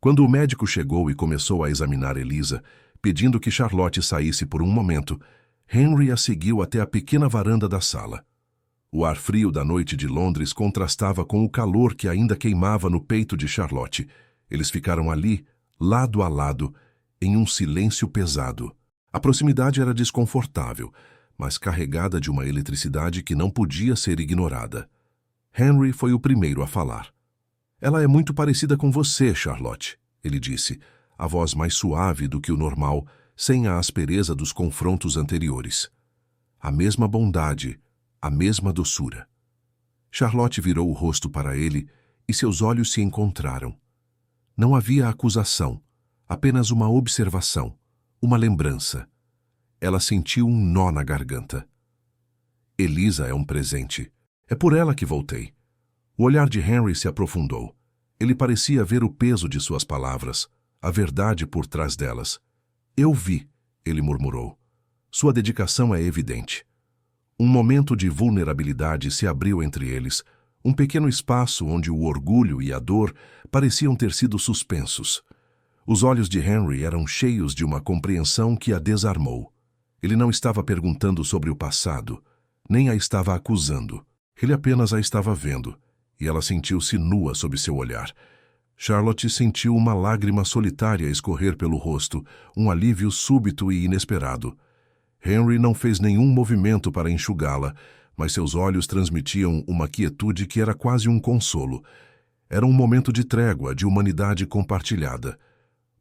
Quando o médico chegou e começou a examinar Elisa, pedindo que Charlotte saísse por um momento, Henry a seguiu até a pequena varanda da sala. O ar frio da noite de Londres contrastava com o calor que ainda queimava no peito de Charlotte. Eles ficaram ali, lado a lado, em um silêncio pesado. A proximidade era desconfortável, mas carregada de uma eletricidade que não podia ser ignorada. Henry foi o primeiro a falar. Ela é muito parecida com você, Charlotte, ele disse, a voz mais suave do que o normal, sem a aspereza dos confrontos anteriores. A mesma bondade, a mesma doçura. Charlotte virou o rosto para ele e seus olhos se encontraram. Não havia acusação, apenas uma observação, uma lembrança. Ela sentiu um nó na garganta. Elisa é um presente. É por ela que voltei. O olhar de Henry se aprofundou. Ele parecia ver o peso de suas palavras, a verdade por trás delas. Eu vi, ele murmurou. Sua dedicação é evidente. Um momento de vulnerabilidade se abriu entre eles, um pequeno espaço onde o orgulho e a dor pareciam ter sido suspensos. Os olhos de Henry eram cheios de uma compreensão que a desarmou. Ele não estava perguntando sobre o passado, nem a estava acusando. Ele apenas a estava vendo, e ela sentiu-se nua sob seu olhar. Charlotte sentiu uma lágrima solitária escorrer pelo rosto, um alívio súbito e inesperado. Henry não fez nenhum movimento para enxugá-la, mas seus olhos transmitiam uma quietude que era quase um consolo. Era um momento de trégua, de humanidade compartilhada.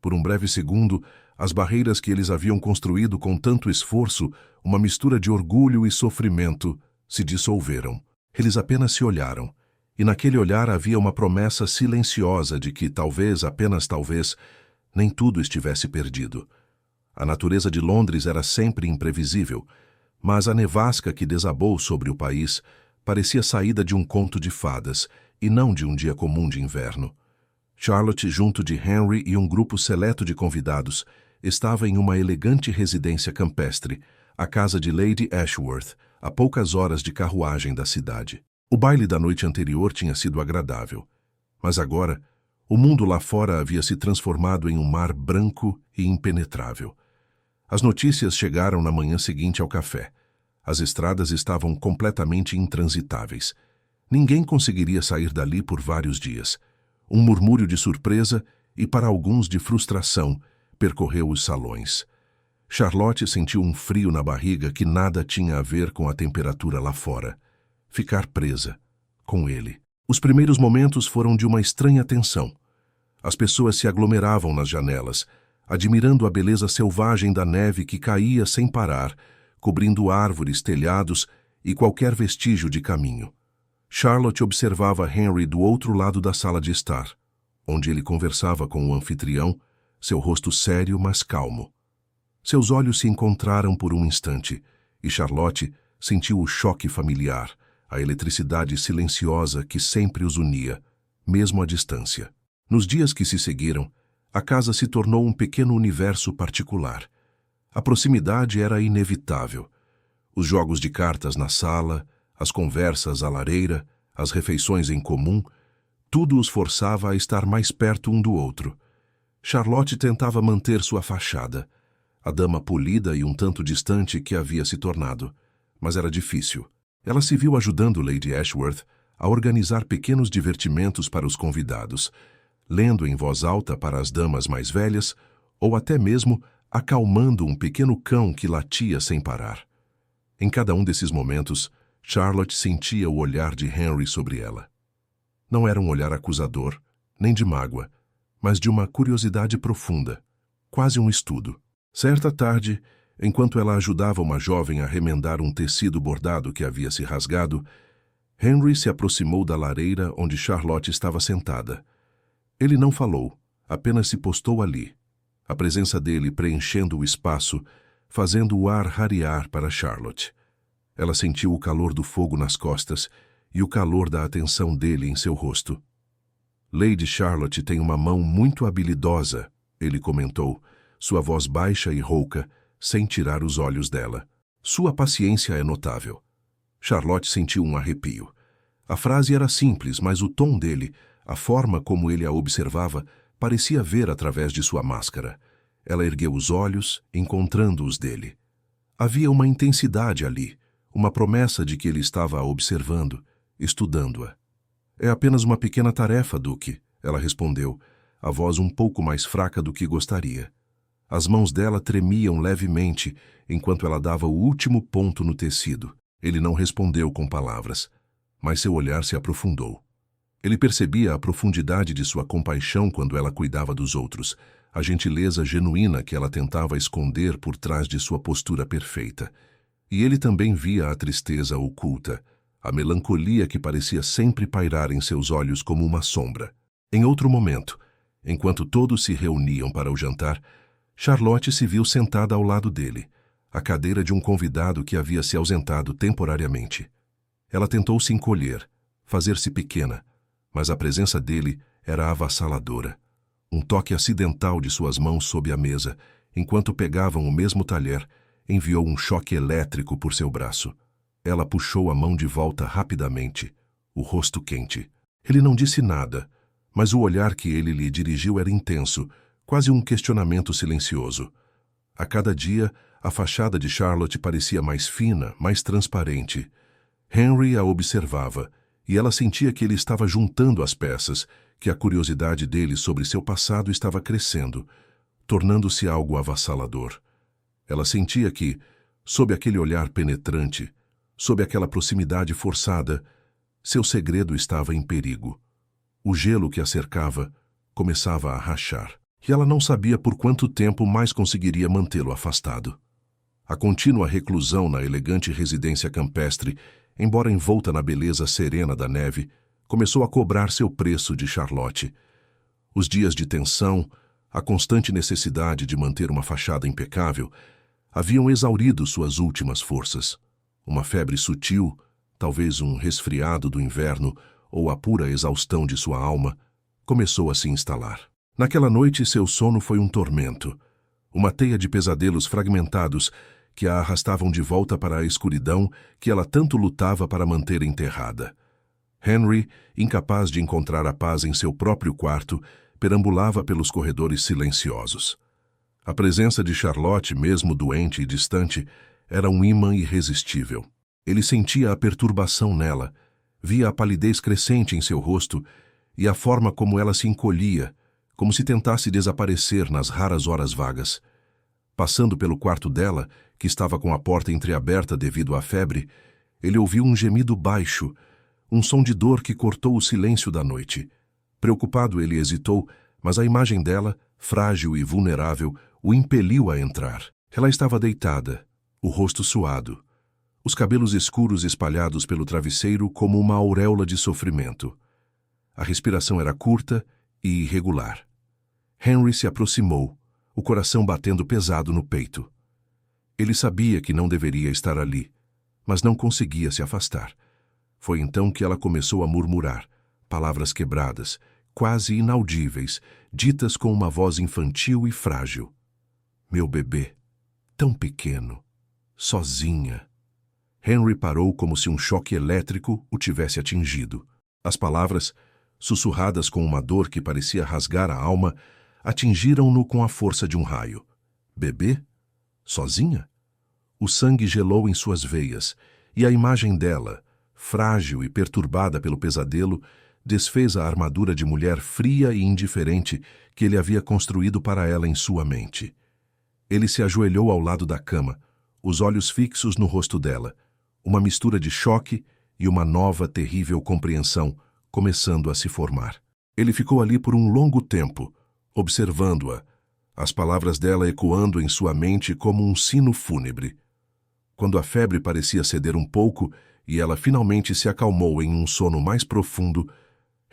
Por um breve segundo, as barreiras que eles haviam construído com tanto esforço, uma mistura de orgulho e sofrimento, se dissolveram. Eles apenas se olharam, e naquele olhar havia uma promessa silenciosa de que talvez, apenas talvez, nem tudo estivesse perdido. A natureza de Londres era sempre imprevisível, mas a nevasca que desabou sobre o país parecia saída de um conto de fadas e não de um dia comum de inverno. Charlotte, junto de Henry e um grupo seleto de convidados, estava em uma elegante residência campestre, a casa de Lady Ashworth, a poucas horas de carruagem da cidade. O baile da noite anterior tinha sido agradável, mas agora o mundo lá fora havia se transformado em um mar branco e impenetrável. As notícias chegaram na manhã seguinte ao café. As estradas estavam completamente intransitáveis. Ninguém conseguiria sair dali por vários dias. Um murmúrio de surpresa e, para alguns, de frustração percorreu os salões. Charlotte sentiu um frio na barriga que nada tinha a ver com a temperatura lá fora. Ficar presa, com ele. Os primeiros momentos foram de uma estranha tensão. As pessoas se aglomeravam nas janelas, admirando a beleza selvagem da neve que caía sem parar, cobrindo árvores, telhados e qualquer vestígio de caminho. Charlotte observava Henry do outro lado da sala de estar, onde ele conversava com o anfitrião, seu rosto sério, mas calmo. Seus olhos se encontraram por um instante, e Charlotte sentiu o choque familiar, a eletricidade silenciosa que sempre os unia, mesmo à distância. Nos dias que se seguiram, a casa se tornou um pequeno universo particular. A proximidade era inevitável. Os jogos de cartas na sala, as conversas à lareira, as refeições em comum, tudo os forçava a estar mais perto um do outro. Charlotte tentava manter sua fachada, a dama polida e um tanto distante que havia se tornado, mas era difícil. Ela se viu ajudando Lady Ashworth a organizar pequenos divertimentos para os convidados, lendo em voz alta para as damas mais velhas, ou até mesmo acalmando um pequeno cão que latia sem parar. Em cada um desses momentos, Charlotte sentia o olhar de Henry sobre ela. Não era um olhar acusador, nem de mágoa, mas de uma curiosidade profunda, quase um estudo. Certa tarde, enquanto ela ajudava uma jovem a remendar um tecido bordado que havia se rasgado, Henry se aproximou da lareira onde Charlotte estava sentada. Ele não falou, apenas se postou ali, a presença dele preenchendo o espaço, fazendo o ar rarear para Charlotte. Ela sentiu o calor do fogo nas costas e o calor da atenção dele em seu rosto. Lady Charlotte tem uma mão muito habilidosa, ele comentou, sua voz baixa e rouca, sem tirar os olhos dela. Sua paciência é notável. Charlotte sentiu um arrepio. A frase era simples, mas o tom dele, a forma como ele a observava, parecia ver através de sua máscara. Ela ergueu os olhos, encontrando os dele. Havia uma intensidade ali, uma promessa de que ele estava a observando, estudando-a. É apenas uma pequena tarefa, Duque, ela respondeu, a voz um pouco mais fraca do que gostaria. As mãos dela tremiam levemente enquanto ela dava o último ponto no tecido. Ele não respondeu com palavras, mas seu olhar se aprofundou. Ele percebia a profundidade de sua compaixão quando ela cuidava dos outros, a gentileza genuína que ela tentava esconder por trás de sua postura perfeita. E ele também via a tristeza oculta, a melancolia que parecia sempre pairar em seus olhos como uma sombra. Em outro momento, enquanto todos se reuniam para o jantar, Charlotte se viu sentada ao lado dele, à cadeira de um convidado que havia se ausentado temporariamente. Ela tentou se encolher, fazer-se pequena, mas a presença dele era avassaladora. Um toque acidental de suas mãos sob a mesa, enquanto pegavam o mesmo talher, enviou um choque elétrico por seu braço. Ela puxou a mão de volta rapidamente, o rosto quente. Ele não disse nada, mas o olhar que ele lhe dirigiu era intenso, quase um questionamento silencioso. A cada dia, a fachada de Charlotte parecia mais fina, mais transparente. Henry a observava, e ela sentia que ele estava juntando as peças, que a curiosidade dele sobre seu passado estava crescendo, tornando-se algo avassalador. Ela sentia que, sob aquele olhar penetrante, sob aquela proximidade forçada, seu segredo estava em perigo. O gelo que a cercava começava a rachar, e ela não sabia por quanto tempo mais conseguiria mantê-lo afastado. A contínua reclusão na elegante residência campestre, embora envolta na beleza serena da neve, começou a cobrar seu preço de Charlotte. Os dias de tensão, a constante necessidade de manter uma fachada impecável, haviam exaurido suas últimas forças. Uma febre sutil, talvez um resfriado do inverno ou a pura exaustão de sua alma, começou a se instalar. Naquela noite, seu sono foi um tormento, uma teia de pesadelos fragmentados que a arrastavam de volta para a escuridão que ela tanto lutava para manter enterrada. Henry, incapaz de encontrar a paz em seu próprio quarto, perambulava pelos corredores silenciosos. A presença de Charlotte, mesmo doente e distante, era um ímã irresistível. Ele sentia a perturbação nela, via a palidez crescente em seu rosto e a forma como ela se encolhia, como se tentasse desaparecer nas raras horas vagas. Passando pelo quarto dela, que estava com a porta entreaberta devido à febre, ele ouviu um gemido baixo, um som de dor que cortou o silêncio da noite. Preocupado, ele hesitou, mas a imagem dela, frágil e vulnerável, o impeliu a entrar. Ela estava deitada, o rosto suado, os cabelos escuros espalhados pelo travesseiro como uma auréola de sofrimento. A respiração era curta e irregular. Henry se aproximou, o coração batendo pesado no peito. Ele sabia que não deveria estar ali, mas não conseguia se afastar. Foi então que ela começou a murmurar, palavras quebradas, quase inaudíveis, ditas com uma voz infantil e frágil. Meu bebê, tão pequeno, sozinha. Henry parou como se um choque elétrico o tivesse atingido. As palavras, sussurradas com uma dor que parecia rasgar a alma, atingiram-no com a força de um raio. Bebê? Sozinha? O sangue gelou em suas veias, e a imagem dela, frágil e perturbada pelo pesadelo, desfez a armadura de mulher fria e indiferente que ele havia construído para ela em sua mente. Ele se ajoelhou ao lado da cama, os olhos fixos no rosto dela, uma mistura de choque e uma nova, terrível compreensão começando a se formar. Ele ficou ali por um longo tempo, observando-a, as palavras dela ecoando em sua mente como um sino fúnebre. Quando a febre parecia ceder um pouco e ela finalmente se acalmou em um sono mais profundo,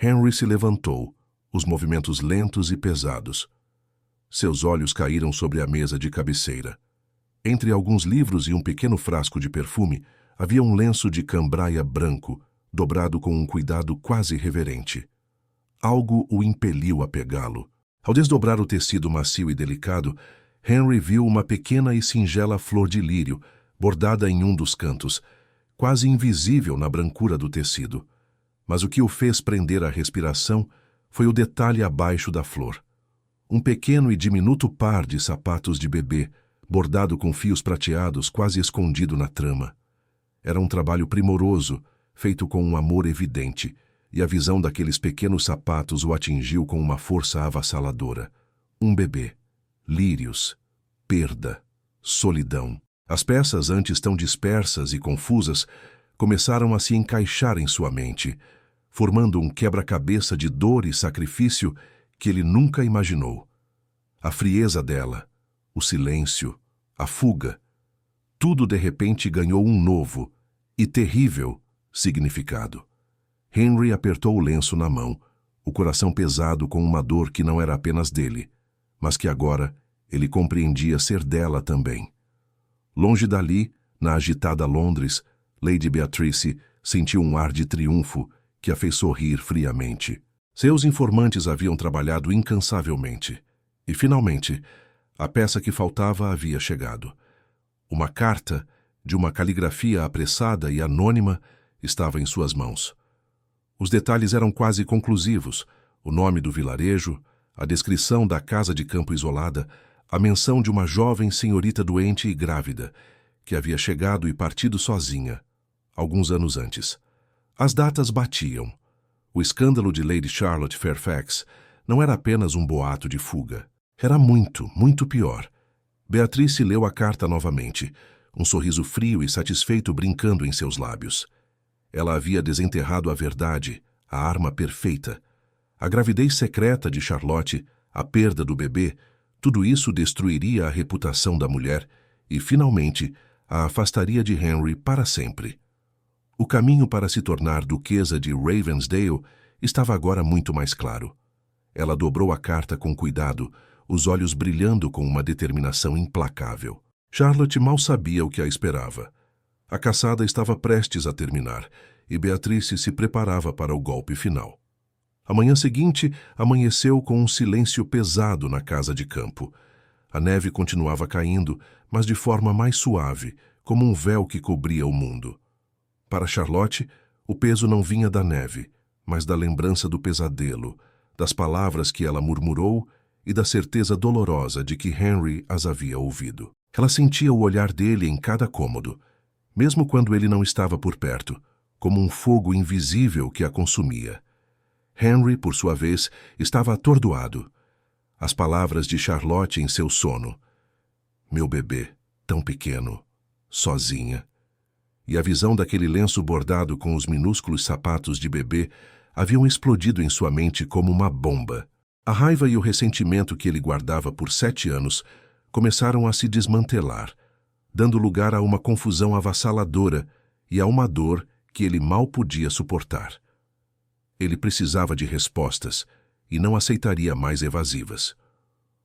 Henry se levantou, os movimentos lentos e pesados. Seus olhos caíram sobre a mesa de cabeceira. Entre alguns livros e um pequeno frasco de perfume, havia um lenço de cambraia branco, dobrado com um cuidado quase reverente. Algo o impeliu a pegá-lo. Ao desdobrar o tecido macio e delicado, Henry viu uma pequena e singela flor de lírio, bordada em um dos cantos, quase invisível na brancura do tecido. Mas o que o fez prender a respiração foi o detalhe abaixo da flor. Um pequeno e diminuto par de sapatos de bebê, bordado com fios prateados quase escondido na trama. Era um trabalho primoroso, feito com um amor evidente, e a visão daqueles pequenos sapatos o atingiu com uma força avassaladora. Um bebê, lírios, perda, solidão. As peças, antes tão dispersas e confusas, começaram a se encaixar em sua mente, formando um quebra-cabeça de dor e sacrifício que ele nunca imaginou. A frieza dela, o silêncio, a fuga, tudo de repente ganhou um novo e terrível significado. Henry apertou o lenço na mão, o coração pesado com uma dor que não era apenas dele, mas que agora ele compreendia ser dela também. Longe dali, na agitada Londres, Lady Beatrice sentiu um ar de triunfo que a fez sorrir friamente. Seus informantes haviam trabalhado incansavelmente. E, finalmente, a peça que faltava havia chegado. Uma carta, de uma caligrafia apressada e anônima, estava em suas mãos. Os detalhes eram quase conclusivos: o nome do vilarejo, a descrição da casa de campo isolada, a menção de uma jovem senhorita doente e grávida, que havia chegado e partido sozinha, alguns anos antes. As datas batiam. O escândalo de Lady Charlotte Fairfax não era apenas um boato de fuga. Era muito, muito pior. Beatrice leu a carta novamente, um sorriso frio e satisfeito brincando em seus lábios. Ela havia desenterrado a verdade, a arma perfeita. A gravidez secreta de Charlotte, a perda do bebê, tudo isso destruiria a reputação da mulher e, finalmente, a afastaria de Henry para sempre. O caminho para se tornar duquesa de Ravensdale estava agora muito mais claro. Ela dobrou a carta com cuidado, os olhos brilhando com uma determinação implacável. Charlotte mal sabia o que a esperava. A caçada estava prestes a terminar, e Beatrice se preparava para o golpe final. A manhã seguinte amanheceu com um silêncio pesado na casa de campo. A neve continuava caindo, mas de forma mais suave, como um véu que cobria o mundo. Para Charlotte, o peso não vinha da neve, mas da lembrança do pesadelo, das palavras que ela murmurou e da certeza dolorosa de que Henry as havia ouvido. Ela sentia o olhar dele em cada cômodo, mesmo quando ele não estava por perto, como um fogo invisível que a consumia. Henry, por sua vez, estava atordoado. As palavras de Charlotte em seu sono. Meu bebê, tão pequeno, sozinha. E a visão daquele lenço bordado com os minúsculos sapatos de bebê haviam explodido em sua mente como uma bomba. A raiva e o ressentimento que ele guardava por 7 anos começaram a se desmantelar, dando lugar a uma confusão avassaladora e a uma dor que ele mal podia suportar. Ele precisava de respostas e não aceitaria mais evasivas.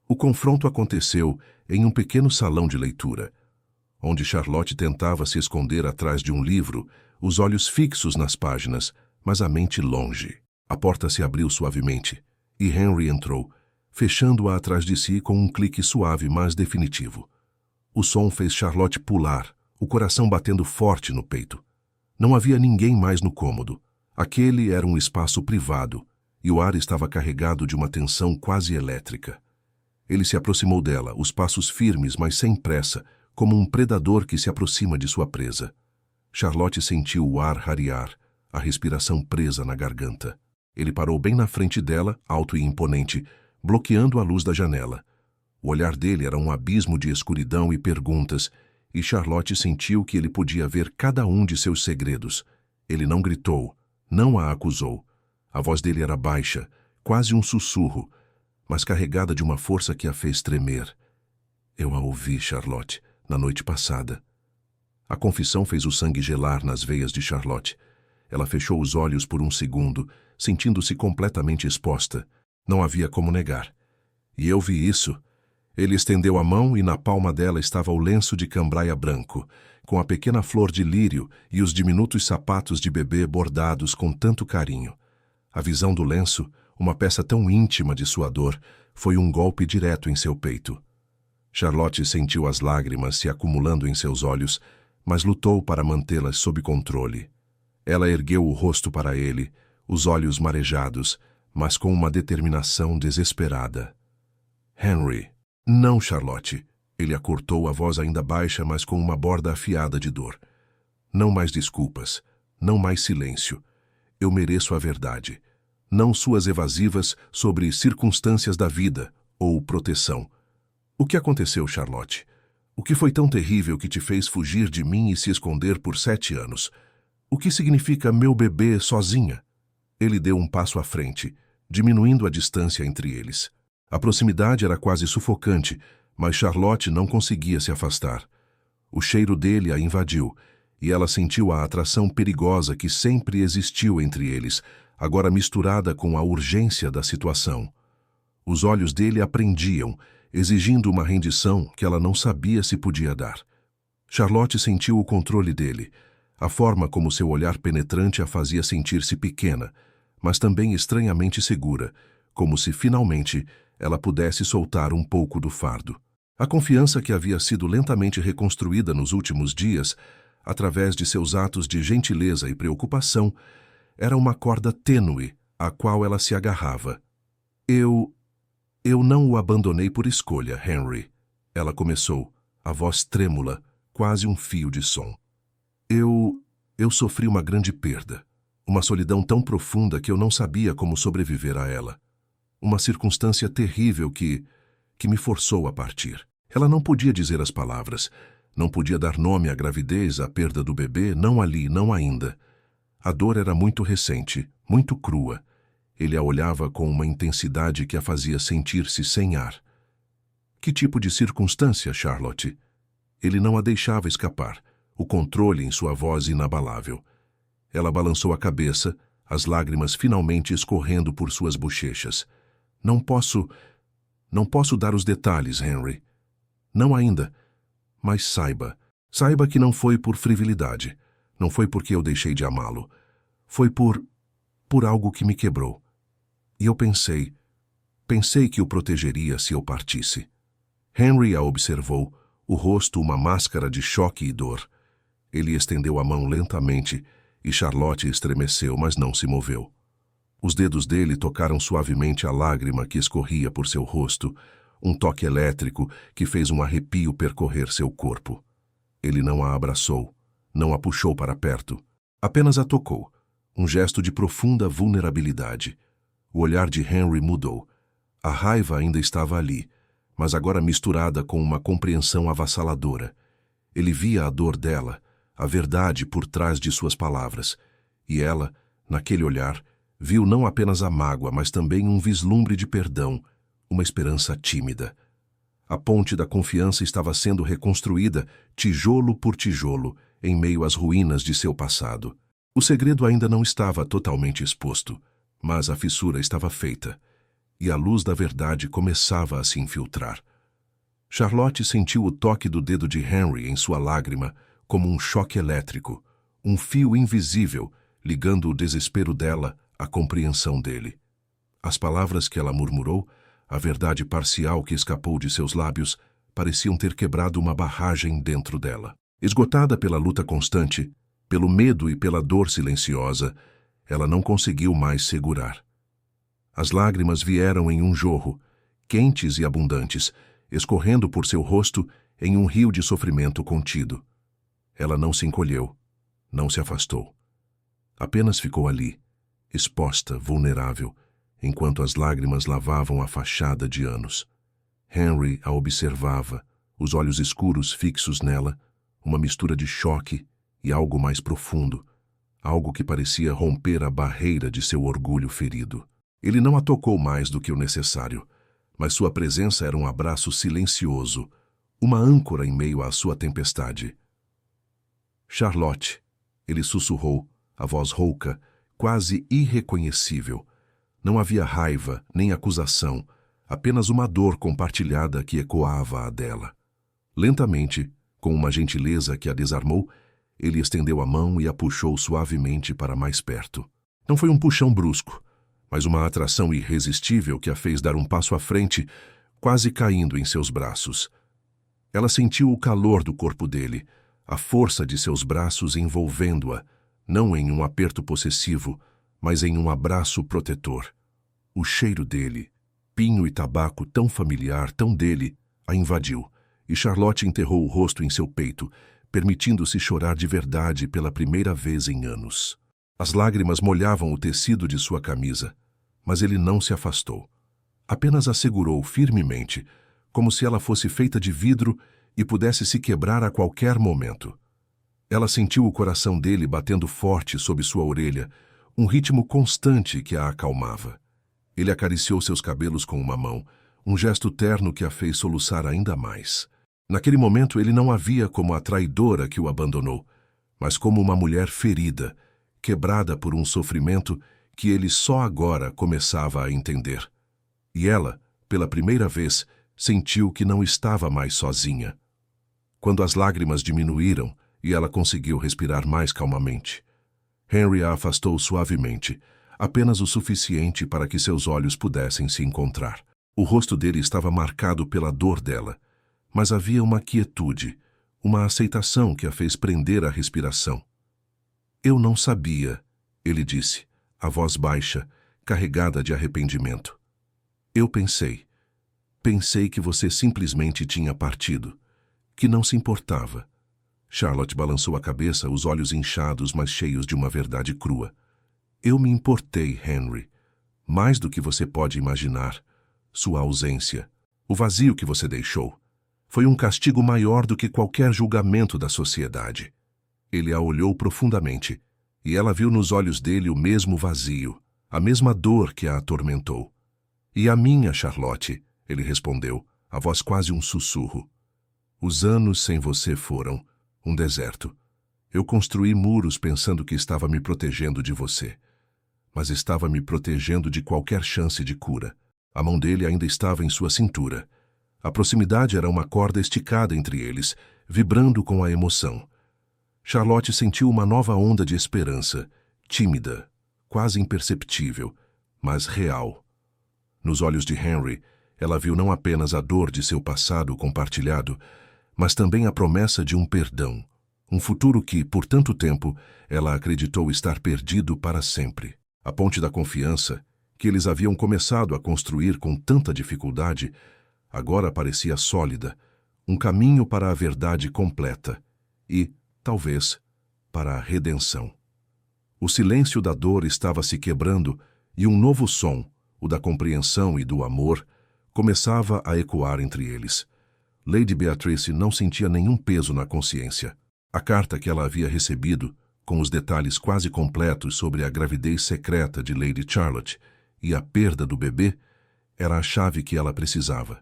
O confronto aconteceu em um pequeno salão de leitura, onde Charlotte tentava se esconder atrás de um livro, os olhos fixos nas páginas, mas a mente longe. A porta se abriu suavemente e Henry entrou, fechando-a atrás de si com um clique suave mas definitivo. O som fez Charlotte pular, o coração batendo forte no peito. Não havia ninguém mais no cômodo. Aquele era um espaço privado, e o ar estava carregado de uma tensão quase elétrica. Ele se aproximou dela, os passos firmes, mas sem pressa, como um predador que se aproxima de sua presa. Charlotte sentiu o ar rarear, a respiração presa na garganta. Ele parou bem na frente dela, alto e imponente, bloqueando a luz da janela. O olhar dele era um abismo de escuridão e perguntas, e Charlotte sentiu que ele podia ver cada um de seus segredos. Ele não gritou, não a acusou. A voz dele era baixa, quase um sussurro, mas carregada de uma força que a fez tremer. Eu a ouvi, Charlotte, na noite passada. A confissão fez o sangue gelar nas veias de Charlotte. Ela fechou os olhos por um segundo, sentindo-se completamente exposta. Não havia como negar. E eu vi isso. Ele estendeu a mão e na palma dela estava o lenço de cambraia branco, com a pequena flor de lírio e os diminutos sapatos de bebê bordados com tanto carinho. A visão do lenço, uma peça tão íntima de sua dor, foi um golpe direto em seu peito. Charlotte sentiu as lágrimas se acumulando em seus olhos, mas lutou para mantê-las sob controle. Ela ergueu o rosto para ele, os olhos marejados, mas com uma determinação desesperada. Henry. Não, Charlotte. Ele a cortou, a voz ainda baixa, mas com uma borda afiada de dor. Não mais desculpas. Não mais silêncio. Eu mereço a verdade. Não suas evasivas sobre circunstâncias da vida ou proteção. O que aconteceu, Charlotte? O que foi tão terrível que te fez fugir de mim e se esconder por 7 anos? O que significa meu bebê sozinha? Ele deu um passo à frente, diminuindo a distância entre eles. A proximidade era quase sufocante, mas Charlotte não conseguia se afastar. O cheiro dele a invadiu, e ela sentiu a atração perigosa que sempre existiu entre eles, agora misturada com a urgência da situação. Os olhos dele a prendiam, exigindo uma rendição que ela não sabia se podia dar. Charlotte sentiu o controle dele, a forma como seu olhar penetrante a fazia sentir-se pequena, mas também estranhamente segura, como se finalmente ela pudesse soltar um pouco do fardo. A confiança que havia sido lentamente reconstruída nos últimos dias, através de seus atos de gentileza e preocupação, era uma corda tênue à qual ela se agarrava. Eu não o abandonei por escolha, Henry. Ela começou, a voz trêmula, quase um fio de som. Eu sofri uma grande perda, uma solidão tão profunda que eu não sabia como sobreviver a ela. Uma circunstância terrível que me forçou a partir. Ela não podia dizer as palavras, não podia dar nome à gravidez, à perda do bebê, não ali, não ainda. A dor era muito recente, muito crua. Ele a olhava com uma intensidade que a fazia sentir-se sem ar. Que tipo de circunstância, Charlotte? Ele não a deixava escapar, o controle em sua voz inabalável. Ela balançou a cabeça, as lágrimas finalmente escorrendo por suas bochechas. Não posso dar os detalhes, Henry. Não ainda. Mas saiba que não foi por frivolidade. Não foi porque eu deixei de amá-lo. Foi por algo que me quebrou. E eu pensei que o protegeria se eu partisse. Henry a observou, o rosto uma máscara de choque e dor. Ele estendeu a mão lentamente e Charlotte estremeceu, mas não se moveu. Os dedos dele tocaram suavemente a lágrima que escorria por seu rosto, um toque elétrico que fez um arrepio percorrer seu corpo. Ele não a abraçou, não a puxou para perto, apenas a tocou, um gesto de profunda vulnerabilidade. O olhar de Henry mudou. A raiva ainda estava ali, mas agora misturada com uma compreensão avassaladora. Ele via a dor dela, a verdade por trás de suas palavras, e ela, naquele olhar, viu não apenas a mágoa, mas também um vislumbre de perdão, uma esperança tímida. A ponte da confiança estava sendo reconstruída, tijolo por tijolo, em meio às ruínas de seu passado. O segredo ainda não estava totalmente exposto, mas a fissura estava feita, e a luz da verdade começava a se infiltrar. Charlotte sentiu o toque do dedo de Henry em sua lágrima como um choque elétrico, um fio invisível, ligando o desespero dela à compreensão dele. As palavras que ela murmurou, a verdade parcial que escapou de seus lábios, pareciam ter quebrado uma barragem dentro dela. Esgotada pela luta constante, pelo medo e pela dor silenciosa, ela não conseguiu mais segurar. As lágrimas vieram em um jorro, quentes e abundantes, escorrendo por seu rosto em um rio de sofrimento contido. Ela não se encolheu, não se afastou. Apenas ficou ali, exposta, vulnerável, enquanto as lágrimas lavavam a fachada de anos. Henry a observava, os olhos escuros fixos nela, uma mistura de choque e algo mais profundo, algo que parecia romper a barreira de seu orgulho ferido. Ele não a tocou mais do que o necessário, mas sua presença era um abraço silencioso, uma âncora em meio à sua tempestade. Charlotte, ele sussurrou, a voz rouca, quase irreconhecível. Não havia raiva nem acusação, apenas uma dor compartilhada que ecoava a dela. Lentamente, com uma gentileza que a desarmou, ele estendeu a mão e a puxou suavemente para mais perto. Não foi um puxão brusco, mas uma atração irresistível que a fez dar um passo à frente, quase caindo em seus braços. Ela sentiu o calor do corpo dele, a força de seus braços envolvendo-a, não em um aperto possessivo, mas em um abraço protetor. O cheiro dele, pinho e tabaco tão familiar, tão dele, a invadiu, e Charlotte enterrou o rosto em seu peito, permitindo-se chorar de verdade pela primeira vez em anos. As lágrimas molhavam o tecido de sua camisa, mas ele não se afastou. Apenas a segurou firmemente, como se ela fosse feita de vidro e pudesse se quebrar a qualquer momento. Ela sentiu o coração dele batendo forte sob sua orelha, um ritmo constante que a acalmava. Ele acariciou seus cabelos com uma mão, um gesto terno que a fez soluçar ainda mais. Naquele momento ele não a via como a traidora que o abandonou, mas como uma mulher ferida, quebrada por um sofrimento que ele só agora começava a entender. E ela, pela primeira vez, sentiu que não estava mais sozinha. Quando as lágrimas diminuíram e ela conseguiu respirar mais calmamente, Henry a afastou suavemente, apenas o suficiente para que seus olhos pudessem se encontrar. O rosto dele estava marcado pela dor dela, mas havia uma quietude, uma aceitação que a fez prender a respiração. Eu não sabia, ele disse, a voz baixa, carregada de arrependimento. Eu pensei que você simplesmente tinha partido, que não se importava. Charlotte balançou a cabeça, os olhos inchados, mas cheios de uma verdade crua. Eu me importei, Henry, mais do que você pode imaginar. Sua ausência, o vazio que você deixou, foi um castigo maior do que qualquer julgamento da sociedade. Ele a olhou profundamente, e ela viu nos olhos dele o mesmo vazio, a mesma dor que a atormentou. E a minha, Charlotte, ele respondeu, a voz quase um sussurro. Os anos sem você foram um deserto. Eu construí muros pensando que estava me protegendo de você, mas estava me protegendo de qualquer chance de cura. A mão dele ainda estava em sua cintura. A proximidade era uma corda esticada entre eles, vibrando com a emoção. Charlotte sentiu uma nova onda de esperança, tímida, quase imperceptível, mas real. Nos olhos de Henry, ela viu não apenas a dor de seu passado compartilhado, mas também a promessa de um perdão, um futuro que, por tanto tempo, ela acreditou estar perdido para sempre. A ponte da confiança, que eles haviam começado a construir com tanta dificuldade, agora parecia sólida, um caminho para a verdade completa e, talvez, para a redenção. O silêncio da dor estava se quebrando e um novo som, o da compreensão e do amor, começava a ecoar entre eles. Lady Beatrice não sentia nenhum peso na consciência. A carta que ela havia recebido, com os detalhes quase completos sobre a gravidez secreta de Lady Charlotte e a perda do bebê, era a chave que ela precisava.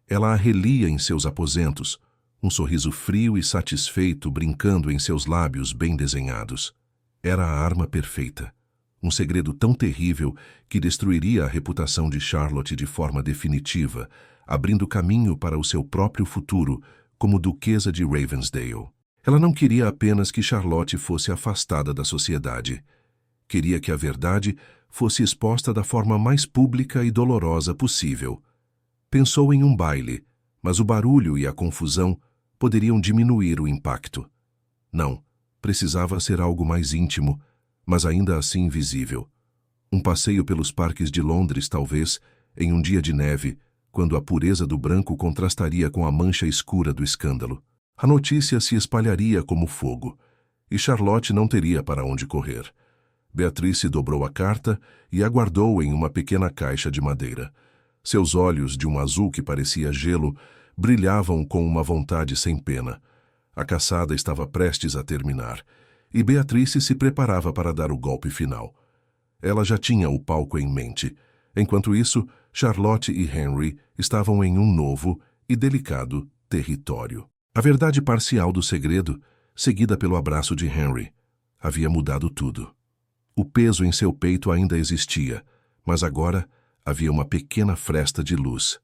Ela a relia em seus aposentos, um sorriso frio e satisfeito brincando em seus lábios bem desenhados. Era a arma perfeita. Um segredo tão terrível que destruiria a reputação de Charlotte de forma definitiva, abrindo caminho para o seu próprio futuro como duquesa de Ravensdale. Ela não queria apenas que Charlotte fosse afastada da sociedade. Queria que a verdade fosse exposta da forma mais pública e dolorosa possível. Pensou em um baile, mas o barulho e a confusão poderiam diminuir o impacto. Não, precisava ser algo mais íntimo, mas ainda assim visível. Um passeio pelos parques de Londres, talvez, em um dia de neve, quando a pureza do branco contrastaria com a mancha escura do escândalo. A notícia se espalharia como fogo, e Charlotte não teria para onde correr. Beatrice dobrou a carta e a guardou em uma pequena caixa de madeira. Seus olhos, de um azul que parecia gelo, brilhavam com uma vontade sem pena. A caçada estava prestes a terminar, e Beatrice se preparava para dar o golpe final. Ela já tinha o palco em mente. Enquanto isso, Charlotte e Henry estavam em um novo e delicado território. A verdade parcial do segredo, seguida pelo abraço de Henry, havia mudado tudo. O peso em seu peito ainda existia, mas agora havia uma pequena fresta de luz.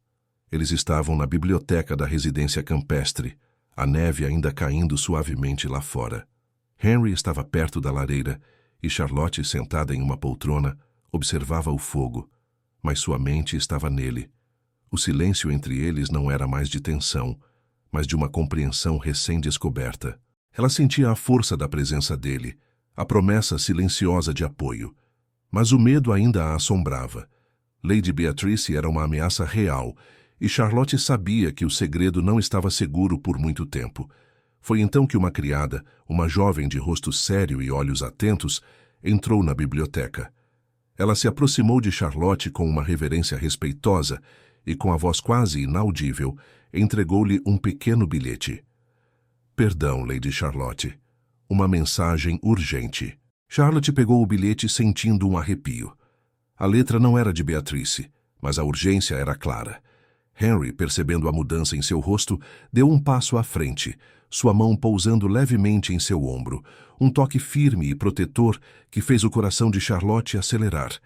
Eles estavam na biblioteca da residência campestre, a neve ainda caindo suavemente lá fora. Henry estava perto da lareira e Charlotte, sentada em uma poltrona, observava o fogo, mas sua mente estava nele. O silêncio entre eles não era mais de tensão, mas de uma compreensão recém-descoberta. Ela sentia a força da presença dele, a promessa silenciosa de apoio. Mas o medo ainda a assombrava. Lady Beatrice era uma ameaça real, e Charlotte sabia que o segredo não estava seguro por muito tempo. Foi então que uma criada, uma jovem de rosto sério e olhos atentos, entrou na biblioteca. Ela se aproximou de Charlotte com uma reverência respeitosa e, com a voz quase inaudível, entregou-lhe um pequeno bilhete. Perdão, Lady Charlotte. Uma mensagem urgente. Charlotte pegou o bilhete sentindo um arrepio. A letra não era de Beatrice, mas a urgência era clara. Henry, percebendo a mudança em seu rosto, deu um passo à frente, sua mão pousando levemente em seu ombro, um toque firme e protetor que fez o coração de Charlotte acelerar.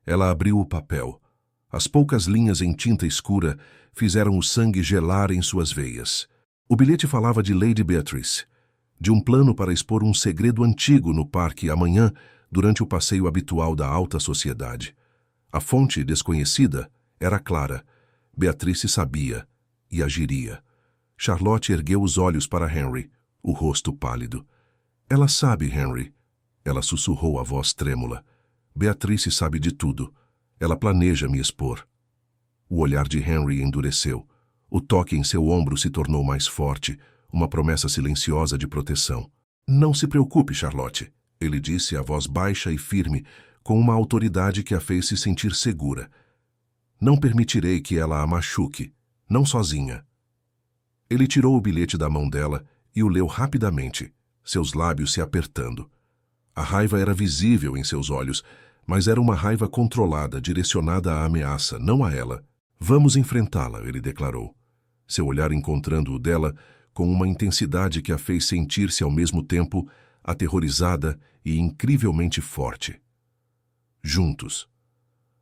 Ela abriu o papel. As poucas linhas em tinta escura fizeram o sangue gelar em suas veias. O bilhete falava de Lady Beatrice, de um plano para expor um segredo antigo no parque amanhã, durante o passeio habitual da alta sociedade. A fonte desconhecida era clara. Beatrice sabia e agiria. Charlotte ergueu os olhos para Henry, o rosto pálido. Ela sabe, Henry. Ela sussurrou a voz trêmula. Beatrice sabe de tudo. Ela planeja me expor. O olhar de Henry endureceu. O toque em seu ombro se tornou mais forte, uma promessa silenciosa de proteção. Não se preocupe, Charlotte, ele disse, a voz baixa e firme, com uma autoridade que a fez se sentir segura. Não permitirei que ela a machuque, não sozinha. Ele tirou o bilhete da mão dela e o leu rapidamente, seus lábios se apertando. A raiva era visível em seus olhos, mas era uma raiva controlada, direcionada à ameaça, não a ela. Vamos enfrentá-la, ele declarou, seu olhar encontrando o dela com uma intensidade que a fez sentir-se ao mesmo tempo aterrorizada e incrivelmente forte. Juntos.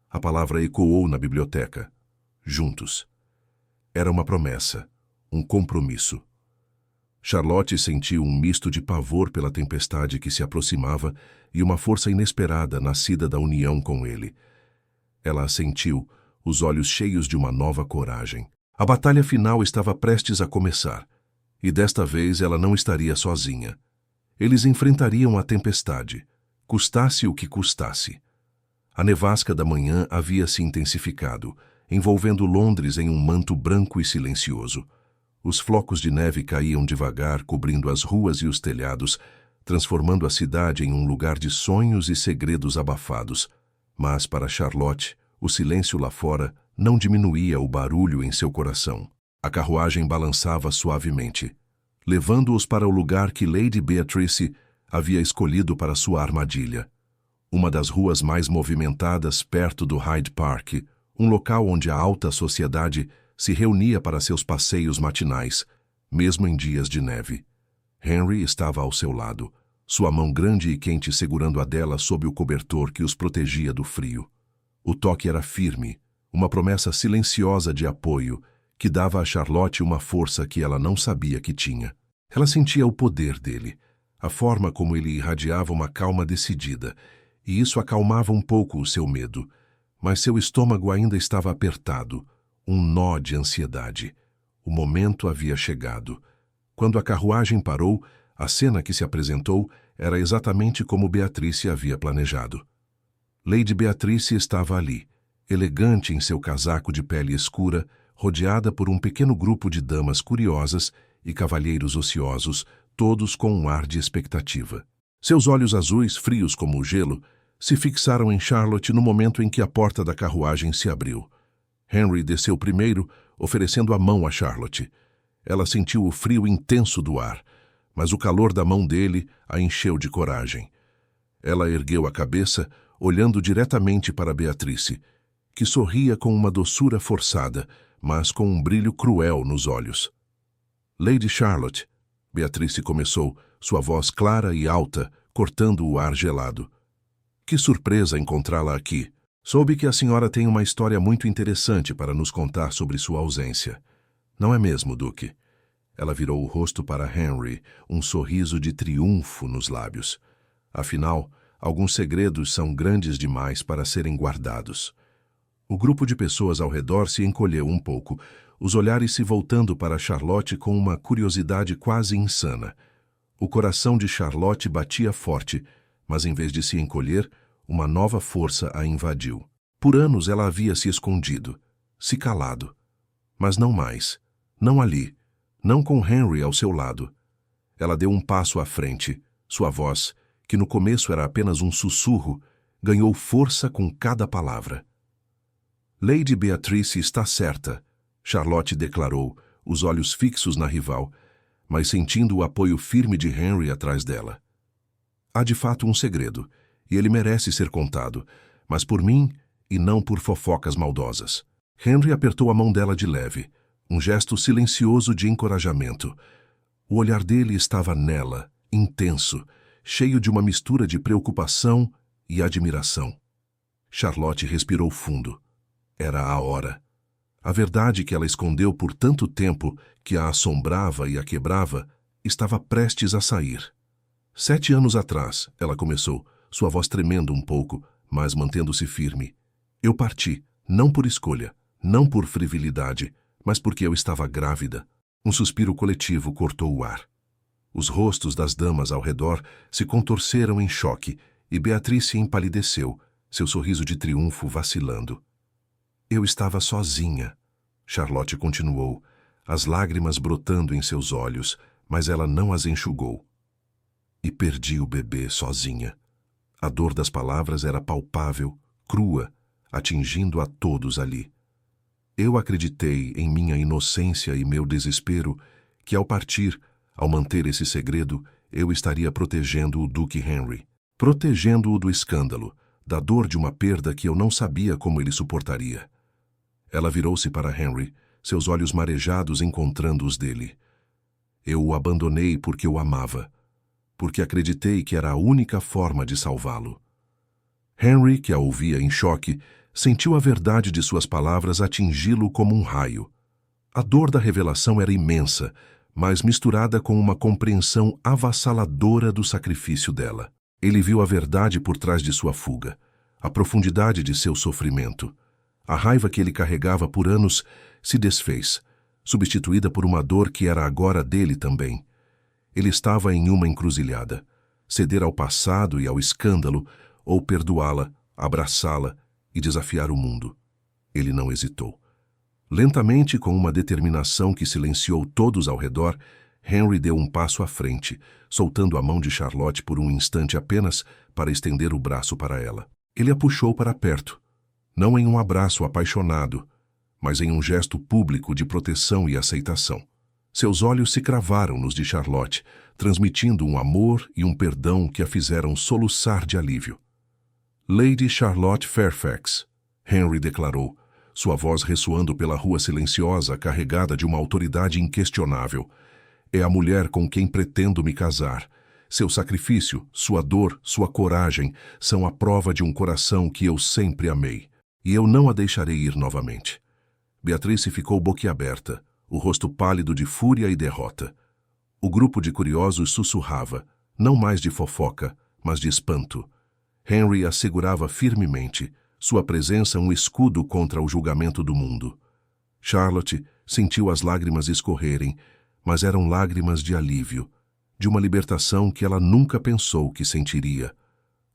A palavra ecoou na biblioteca. Juntos. Era uma promessa, um compromisso. Charlotte sentiu um misto de pavor pela tempestade que se aproximava e uma força inesperada nascida da união com ele. Ela a sentiu, os olhos cheios de uma nova coragem. A batalha final estava prestes a começar, e desta vez ela não estaria sozinha. Eles enfrentariam a tempestade, custasse o que custasse. A nevasca da manhã havia se intensificado, envolvendo Londres em um manto branco e silencioso. Os flocos de neve caíam devagar, cobrindo as ruas e os telhados, transformando a cidade em um lugar de sonhos e segredos abafados. Mas, para Charlotte, o silêncio lá fora não diminuía o barulho em seu coração. A carruagem balançava suavemente, levando-os para o lugar que Lady Beatrice havia escolhido para sua armadilha. Uma das ruas mais movimentadas perto do Hyde Park, um local onde a alta sociedade se reunia para seus passeios matinais, mesmo em dias de neve. Henry estava ao seu lado, sua mão grande e quente segurando a dela sob o cobertor que os protegia do frio. O toque era firme, uma promessa silenciosa de apoio que dava a Charlotte uma força que ela não sabia que tinha. Ela sentia o poder dele, a forma como ele irradiava uma calma decidida, e isso acalmava um pouco o seu medo, mas seu estômago ainda estava apertado, um nó de ansiedade. O momento havia chegado. Quando a carruagem parou, A cena que se apresentou era exatamente como Beatrice havia planejado. Lady Beatrice estava ali, elegante em seu casaco de pele escura, rodeada por um pequeno grupo de damas curiosas e cavalheiros ociosos, todos com um ar de expectativa. Seus olhos azuis, frios como o gelo, se fixaram em Charlotte no momento em que a porta da carruagem se abriu. Henry desceu primeiro, oferecendo a mão a Charlotte. Ela sentiu o frio intenso do ar, mas o calor da mão dele a encheu de coragem. Ela ergueu a cabeça, olhando diretamente para Beatrice, que sorria com uma doçura forçada, mas com um brilho cruel nos olhos. Lady Charlotte, Beatrice começou, sua voz clara e alta, cortando o ar gelado. Que surpresa encontrá-la aqui. Soube que a senhora tem uma história muito interessante para nos contar sobre sua ausência. Não é mesmo, Duque? Ela virou o rosto para Henry, um sorriso de triunfo nos lábios. Afinal, alguns segredos são grandes demais para serem guardados. O grupo de pessoas ao redor se encolheu um pouco, os olhares se voltando para Charlotte com uma curiosidade quase insana. O coração de Charlotte batia forte, mas em vez de se encolher, uma nova força a invadiu. Por anos ela havia se escondido, se calado. Mas não mais, não ali, não com Henry ao seu lado. Ela deu um passo à frente, sua voz, que no começo era apenas um sussurro, ganhou força com cada palavra. Lady Beatrice está certa, Charlotte declarou, os olhos fixos na rival, mas sentindo o apoio firme de Henry atrás dela. Há de fato um segredo, e ele merece ser contado, mas por mim e não por fofocas maldosas. Henry apertou a mão dela de leve, um gesto silencioso de encorajamento. O olhar dele estava nela, intenso, cheio de uma mistura de preocupação e admiração. Charlotte respirou fundo. Era a hora. A verdade que ela escondeu por tanto tempo, que a assombrava e a quebrava, estava prestes a sair. 7 anos atrás, ela começou, sua voz tremendo um pouco, mas mantendo-se firme. Eu parti, não por escolha, não por frivolidade, mas porque eu estava grávida. Um suspiro coletivo cortou o ar. Os rostos das damas ao redor se contorceram em choque e Beatrice empalideceu, seu sorriso de triunfo vacilando. Eu estava sozinha, Charlotte continuou, as lágrimas brotando em seus olhos, mas ela não as enxugou. E perdi o bebê sozinha. A dor das palavras era palpável, crua, atingindo a todos ali. Eu acreditei em minha inocência e meu desespero que ao partir, ao manter esse segredo, eu estaria protegendo o Duque Henry, protegendo-o do escândalo, da dor de uma perda que eu não sabia como ele suportaria. Ela virou-se para Henry, seus olhos marejados encontrando os dele. Eu o abandonei porque o amava, porque acreditei que era a única forma de salvá-lo. Henry, que a ouvia em choque, sentiu a verdade de suas palavras atingi-lo como um raio. A dor da revelação era imensa, mas misturada com uma compreensão avassaladora do sacrifício dela. Ele viu a verdade por trás de sua fuga, a profundidade de seu sofrimento. A raiva que ele carregava por anos se desfez, substituída por uma dor que era agora dele também. Ele estava em uma encruzilhada: ceder ao passado e ao escândalo, ou perdoá-la, abraçá-la e desafiar o mundo. Ele não hesitou. Lentamente, com uma determinação que silenciou todos ao redor, Henry deu um passo à frente, soltando a mão de Charlotte por um instante apenas para estender o braço para ela. Ele a puxou para perto, não em um abraço apaixonado, mas em um gesto público de proteção e aceitação. Seus olhos se cravaram nos de Charlotte, transmitindo um amor e um perdão que a fizeram soluçar de alívio. Lady Charlotte Fairfax, Henry declarou, sua voz ressoando pela rua silenciosa, carregada de uma autoridade inquestionável. É a mulher com quem pretendo me casar. Seu sacrifício, sua dor, sua coragem são a prova de um coração que eu sempre amei. E eu não a deixarei ir novamente. Beatrice ficou boquiaberta, o rosto pálido de fúria e derrota. O grupo de curiosos sussurrava, não mais de fofoca, mas de espanto. Henry a segurava firmemente, sua presença um escudo contra o julgamento do mundo. Charlotte sentiu as lágrimas escorrerem, mas eram lágrimas de alívio, de uma libertação que ela nunca pensou que sentiria.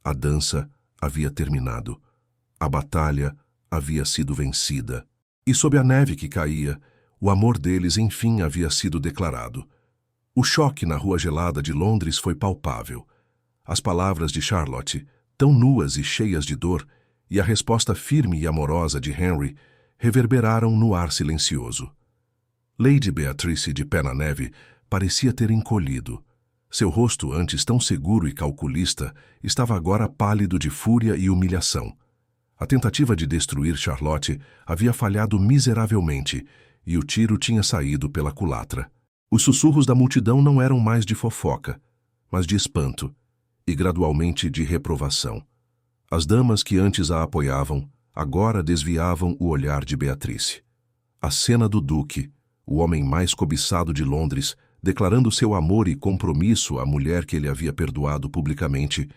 A dança havia terminado. A batalha havia sido vencida. E sob a neve que caía, o amor deles enfim havia sido declarado. O choque na rua gelada de Londres foi palpável. As palavras de Charlotte, tão nuas e cheias de dor, e a resposta firme e amorosa de Henry reverberaram no ar silencioso. Lady Beatrice, de pé na neve, parecia ter encolhido. Seu rosto, antes tão seguro e calculista, estava agora pálido de fúria e humilhação. A tentativa de destruir Charlotte havia falhado miseravelmente, e o tiro tinha saído pela culatra. Os sussurros da multidão não eram mais de fofoca, mas de espanto, e gradualmente de reprovação. As damas que antes a apoiavam, agora desviavam o olhar de Beatrice. A cena do duque, o homem mais cobiçado de Londres, declarando seu amor e compromisso à mulher que ele havia perdoado publicamente,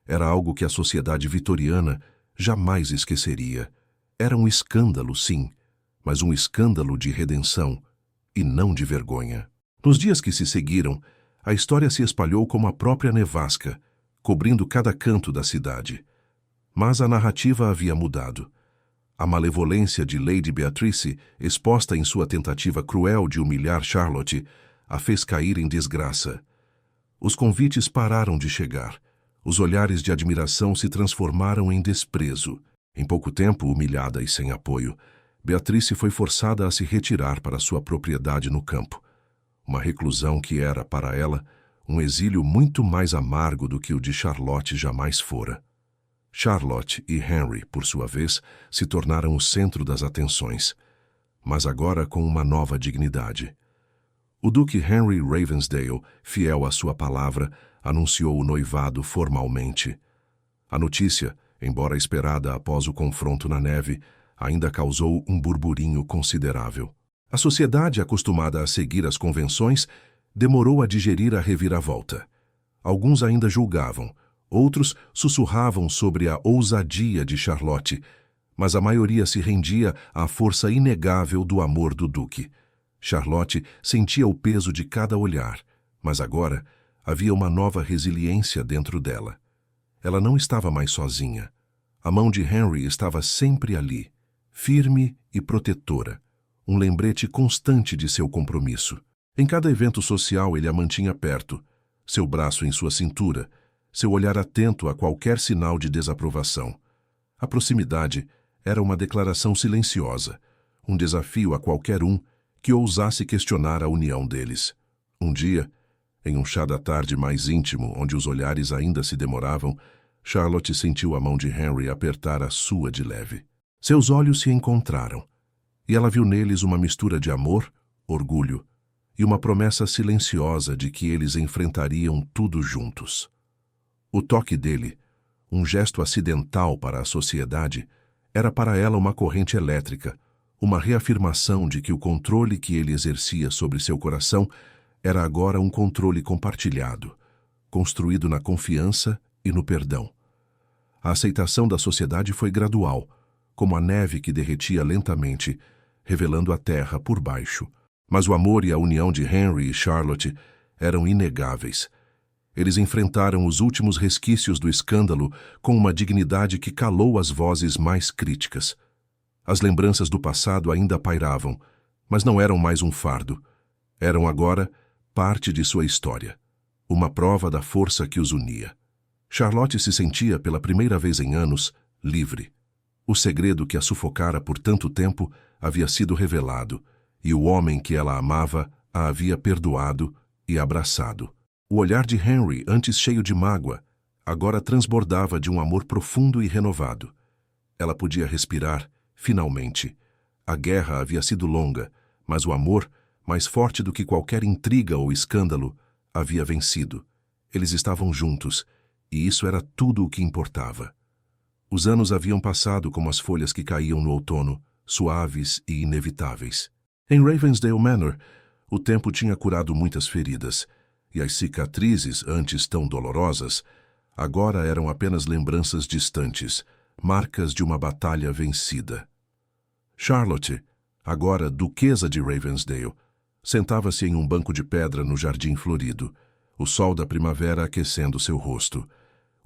era algo que a sociedade vitoriana jamais esqueceria. Era um escândalo, sim, mas um escândalo de redenção e não de vergonha. Nos dias que se seguiram, a história se espalhou como a própria nevasca, cobrindo cada canto da cidade. Mas a narrativa havia mudado. A malevolência de Lady Beatrice, exposta em sua tentativa cruel de humilhar Charlotte, a fez cair em desgraça. Os convites pararam de chegar. Os olhares de admiração se transformaram em desprezo. Em pouco tempo, humilhada e sem apoio, Beatrice foi forçada a se retirar para sua propriedade no campo. Uma reclusão que era, para ela, um exílio muito mais amargo do que o de Charlotte jamais fora. Charlotte e Henry, por sua vez, se tornaram o centro das atenções, mas agora com uma nova dignidade. O duque Henry Ravensdale, fiel à sua palavra, anunciou o noivado formalmente. A notícia, embora esperada após o confronto na neve, ainda causou um burburinho considerável. A sociedade, acostumada a seguir as convenções, demorou a digerir a reviravolta. Alguns ainda julgavam, outros sussurravam sobre a ousadia de Charlotte, mas a maioria se rendia à força inegável do amor do duque. Charlotte sentia o peso de cada olhar, mas agora havia uma nova resiliência dentro dela. Ela não estava mais sozinha. A mão de Henry estava sempre ali, firme e protetora, um lembrete constante de seu compromisso. Em cada evento social ele a mantinha perto, seu braço em sua cintura, seu olhar atento a qualquer sinal de desaprovação. A proximidade era uma declaração silenciosa, um desafio a qualquer um que ousasse questionar a união deles. Um dia, em um chá da tarde mais íntimo, onde os olhares ainda se demoravam, Charlotte sentiu a mão de Henry apertar a sua de leve. Seus olhos se encontraram, e ela viu neles uma mistura de amor, orgulho e uma promessa silenciosa de que eles enfrentariam tudo juntos. O toque dele, um gesto acidental para a sociedade, era para ela uma corrente elétrica, uma reafirmação de que o controle que ele exercia sobre seu coração era agora um controle compartilhado, construído na confiança e no perdão. A aceitação da sociedade foi gradual, como a neve que derretia lentamente, revelando a terra por baixo. Mas o amor e a união de Henry e Charlotte eram inegáveis. Eles enfrentaram os últimos resquícios do escândalo com uma dignidade que calou as vozes mais críticas. As lembranças do passado ainda pairavam, mas não eram mais um fardo. Eram agora parte de sua história, uma prova da força que os unia. Charlotte se sentia, pela primeira vez em anos, livre. O segredo que a sufocara por tanto tempo havia sido revelado, e o homem que ela amava a havia perdoado e abraçado. O olhar de Henry, antes cheio de mágoa, agora transbordava de um amor profundo e renovado. Ela podia respirar, finalmente. A guerra havia sido longa, mas o amor, mais forte do que qualquer intriga ou escândalo, havia vencido. Eles estavam juntos, e isso era tudo o que importava. Os anos haviam passado como as folhas que caíam no outono, suaves e inevitáveis. Em Ravensdale Manor, o tempo tinha curado muitas feridas, e as cicatrizes, antes tão dolorosas, agora eram apenas lembranças distantes, marcas de uma batalha vencida. Charlotte, agora duquesa de Ravensdale, sentava-se em um banco de pedra no jardim florido, o sol da primavera aquecendo seu rosto.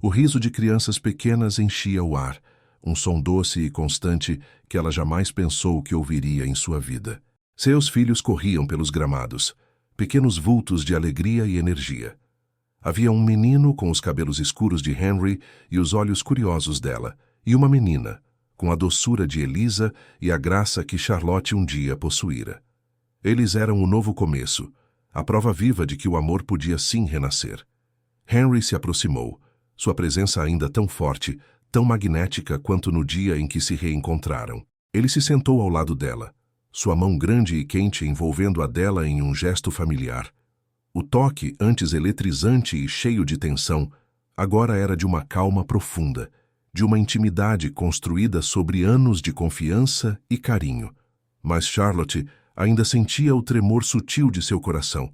O riso de crianças pequenas enchia o ar, um som doce e constante que ela jamais pensou que ouviria em sua vida. Seus filhos corriam pelos gramados, pequenos vultos de alegria e energia. Havia um menino com os cabelos escuros de Henry e os olhos curiosos dela, e uma menina, com a doçura de Elisa e a graça que Charlotte um dia possuíra. Eles eram o novo começo, a prova viva de que o amor podia sim renascer. Henry se aproximou, sua presença ainda tão forte, tão magnética quanto no dia em que se reencontraram. Ele se sentou ao lado dela, sua mão grande e quente envolvendo a dela em um gesto familiar. O toque, antes eletrizante e cheio de tensão, agora era de uma calma profunda, de uma intimidade construída sobre anos de confiança e carinho. Mas Charlotte ainda sentia o tremor sutil de seu coração,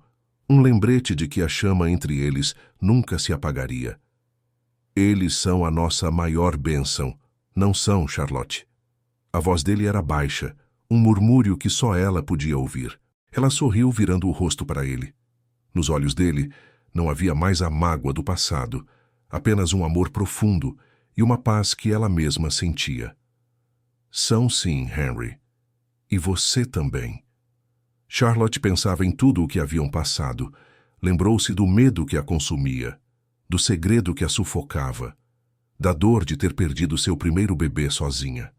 um lembrete de que a chama entre eles nunca se apagaria. Eles são a nossa maior bênção, não são, Charlotte? A voz dele era baixa, um murmúrio que só ela podia ouvir. Ela sorriu virando o rosto para ele. Nos olhos dele não havia mais a mágoa do passado, apenas um amor profundo e uma paz que ela mesma sentia. São sim, Henry. E você também. Charlotte pensava em tudo o que haviam passado. Lembrou-se do medo que a consumia, do segredo que a sufocava, da dor de ter perdido seu primeiro bebê sozinha.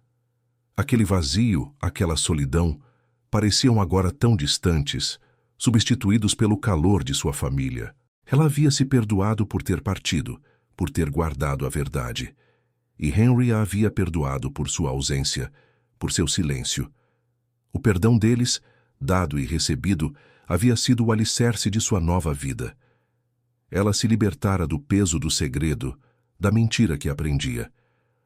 Aquele vazio, aquela solidão, pareciam agora tão distantes, substituídos pelo calor de sua família. Ela havia se perdoado por ter partido, por ter guardado a verdade. E Henry a havia perdoado por sua ausência, por seu silêncio. O perdão deles, dado e recebido, havia sido o alicerce de sua nova vida. Ela se libertara do peso do segredo, da mentira que aprendia.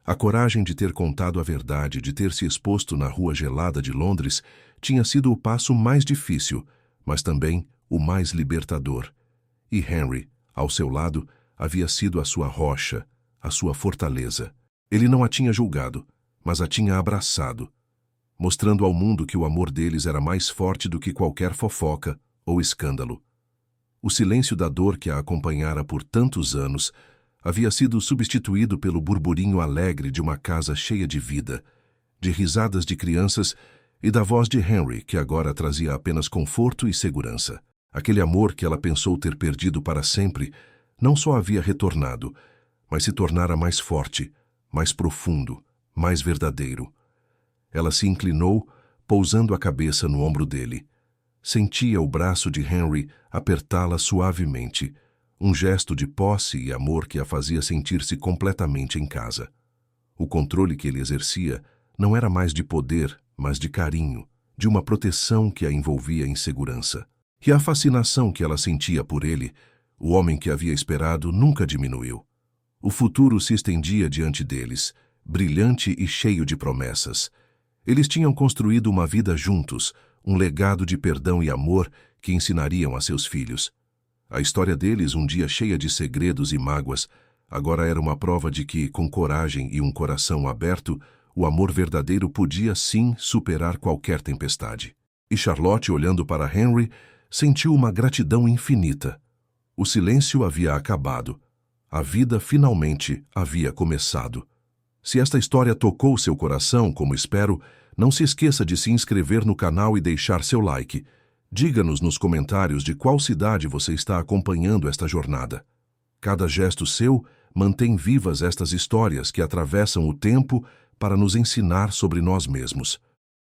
A coragem de ter contado a verdade, de ter se exposto na rua gelada de Londres, tinha sido o passo mais difícil, mas também o mais libertador. E Henry, ao seu lado, havia sido a sua rocha, a sua fortaleza. Ele não a tinha julgado, mas a tinha abraçado, mostrando ao mundo que o amor deles era mais forte do que qualquer fofoca ou escândalo. O silêncio da dor que a acompanhara por tantos anos havia sido substituído pelo burburinho alegre de uma casa cheia de vida, de risadas de crianças e da voz de Henry, que agora trazia apenas conforto e segurança. Aquele amor que ela pensou ter perdido para sempre não só havia retornado, mas se tornara mais forte, mais profundo, mais verdadeiro. Ela se inclinou, pousando a cabeça no ombro dele. Sentia o braço de Henry apertá-la suavemente, um gesto de posse e amor que a fazia sentir-se completamente em casa. O controle que ele exercia não era mais de poder, mas de carinho, de uma proteção que a envolvia em segurança. E a fascinação que ela sentia por ele, o homem que havia esperado, nunca diminuiu. O futuro se estendia diante deles, brilhante e cheio de promessas. Eles tinham construído uma vida juntos, um legado de perdão e amor que ensinariam a seus filhos. A história deles, um dia cheia de segredos e mágoas, agora era uma prova de que, com coragem e um coração aberto, o amor verdadeiro podia sim superar qualquer tempestade. E Charlotte, olhando para Henry, sentiu uma gratidão infinita. O silêncio havia acabado. A vida finalmente havia começado. Se esta história tocou seu coração, como espero, não se esqueça de se inscrever no canal e deixar seu like. Diga-nos nos comentários de qual cidade você está acompanhando esta jornada. Cada gesto seu mantém vivas estas histórias que atravessam o tempo para nos ensinar sobre nós mesmos.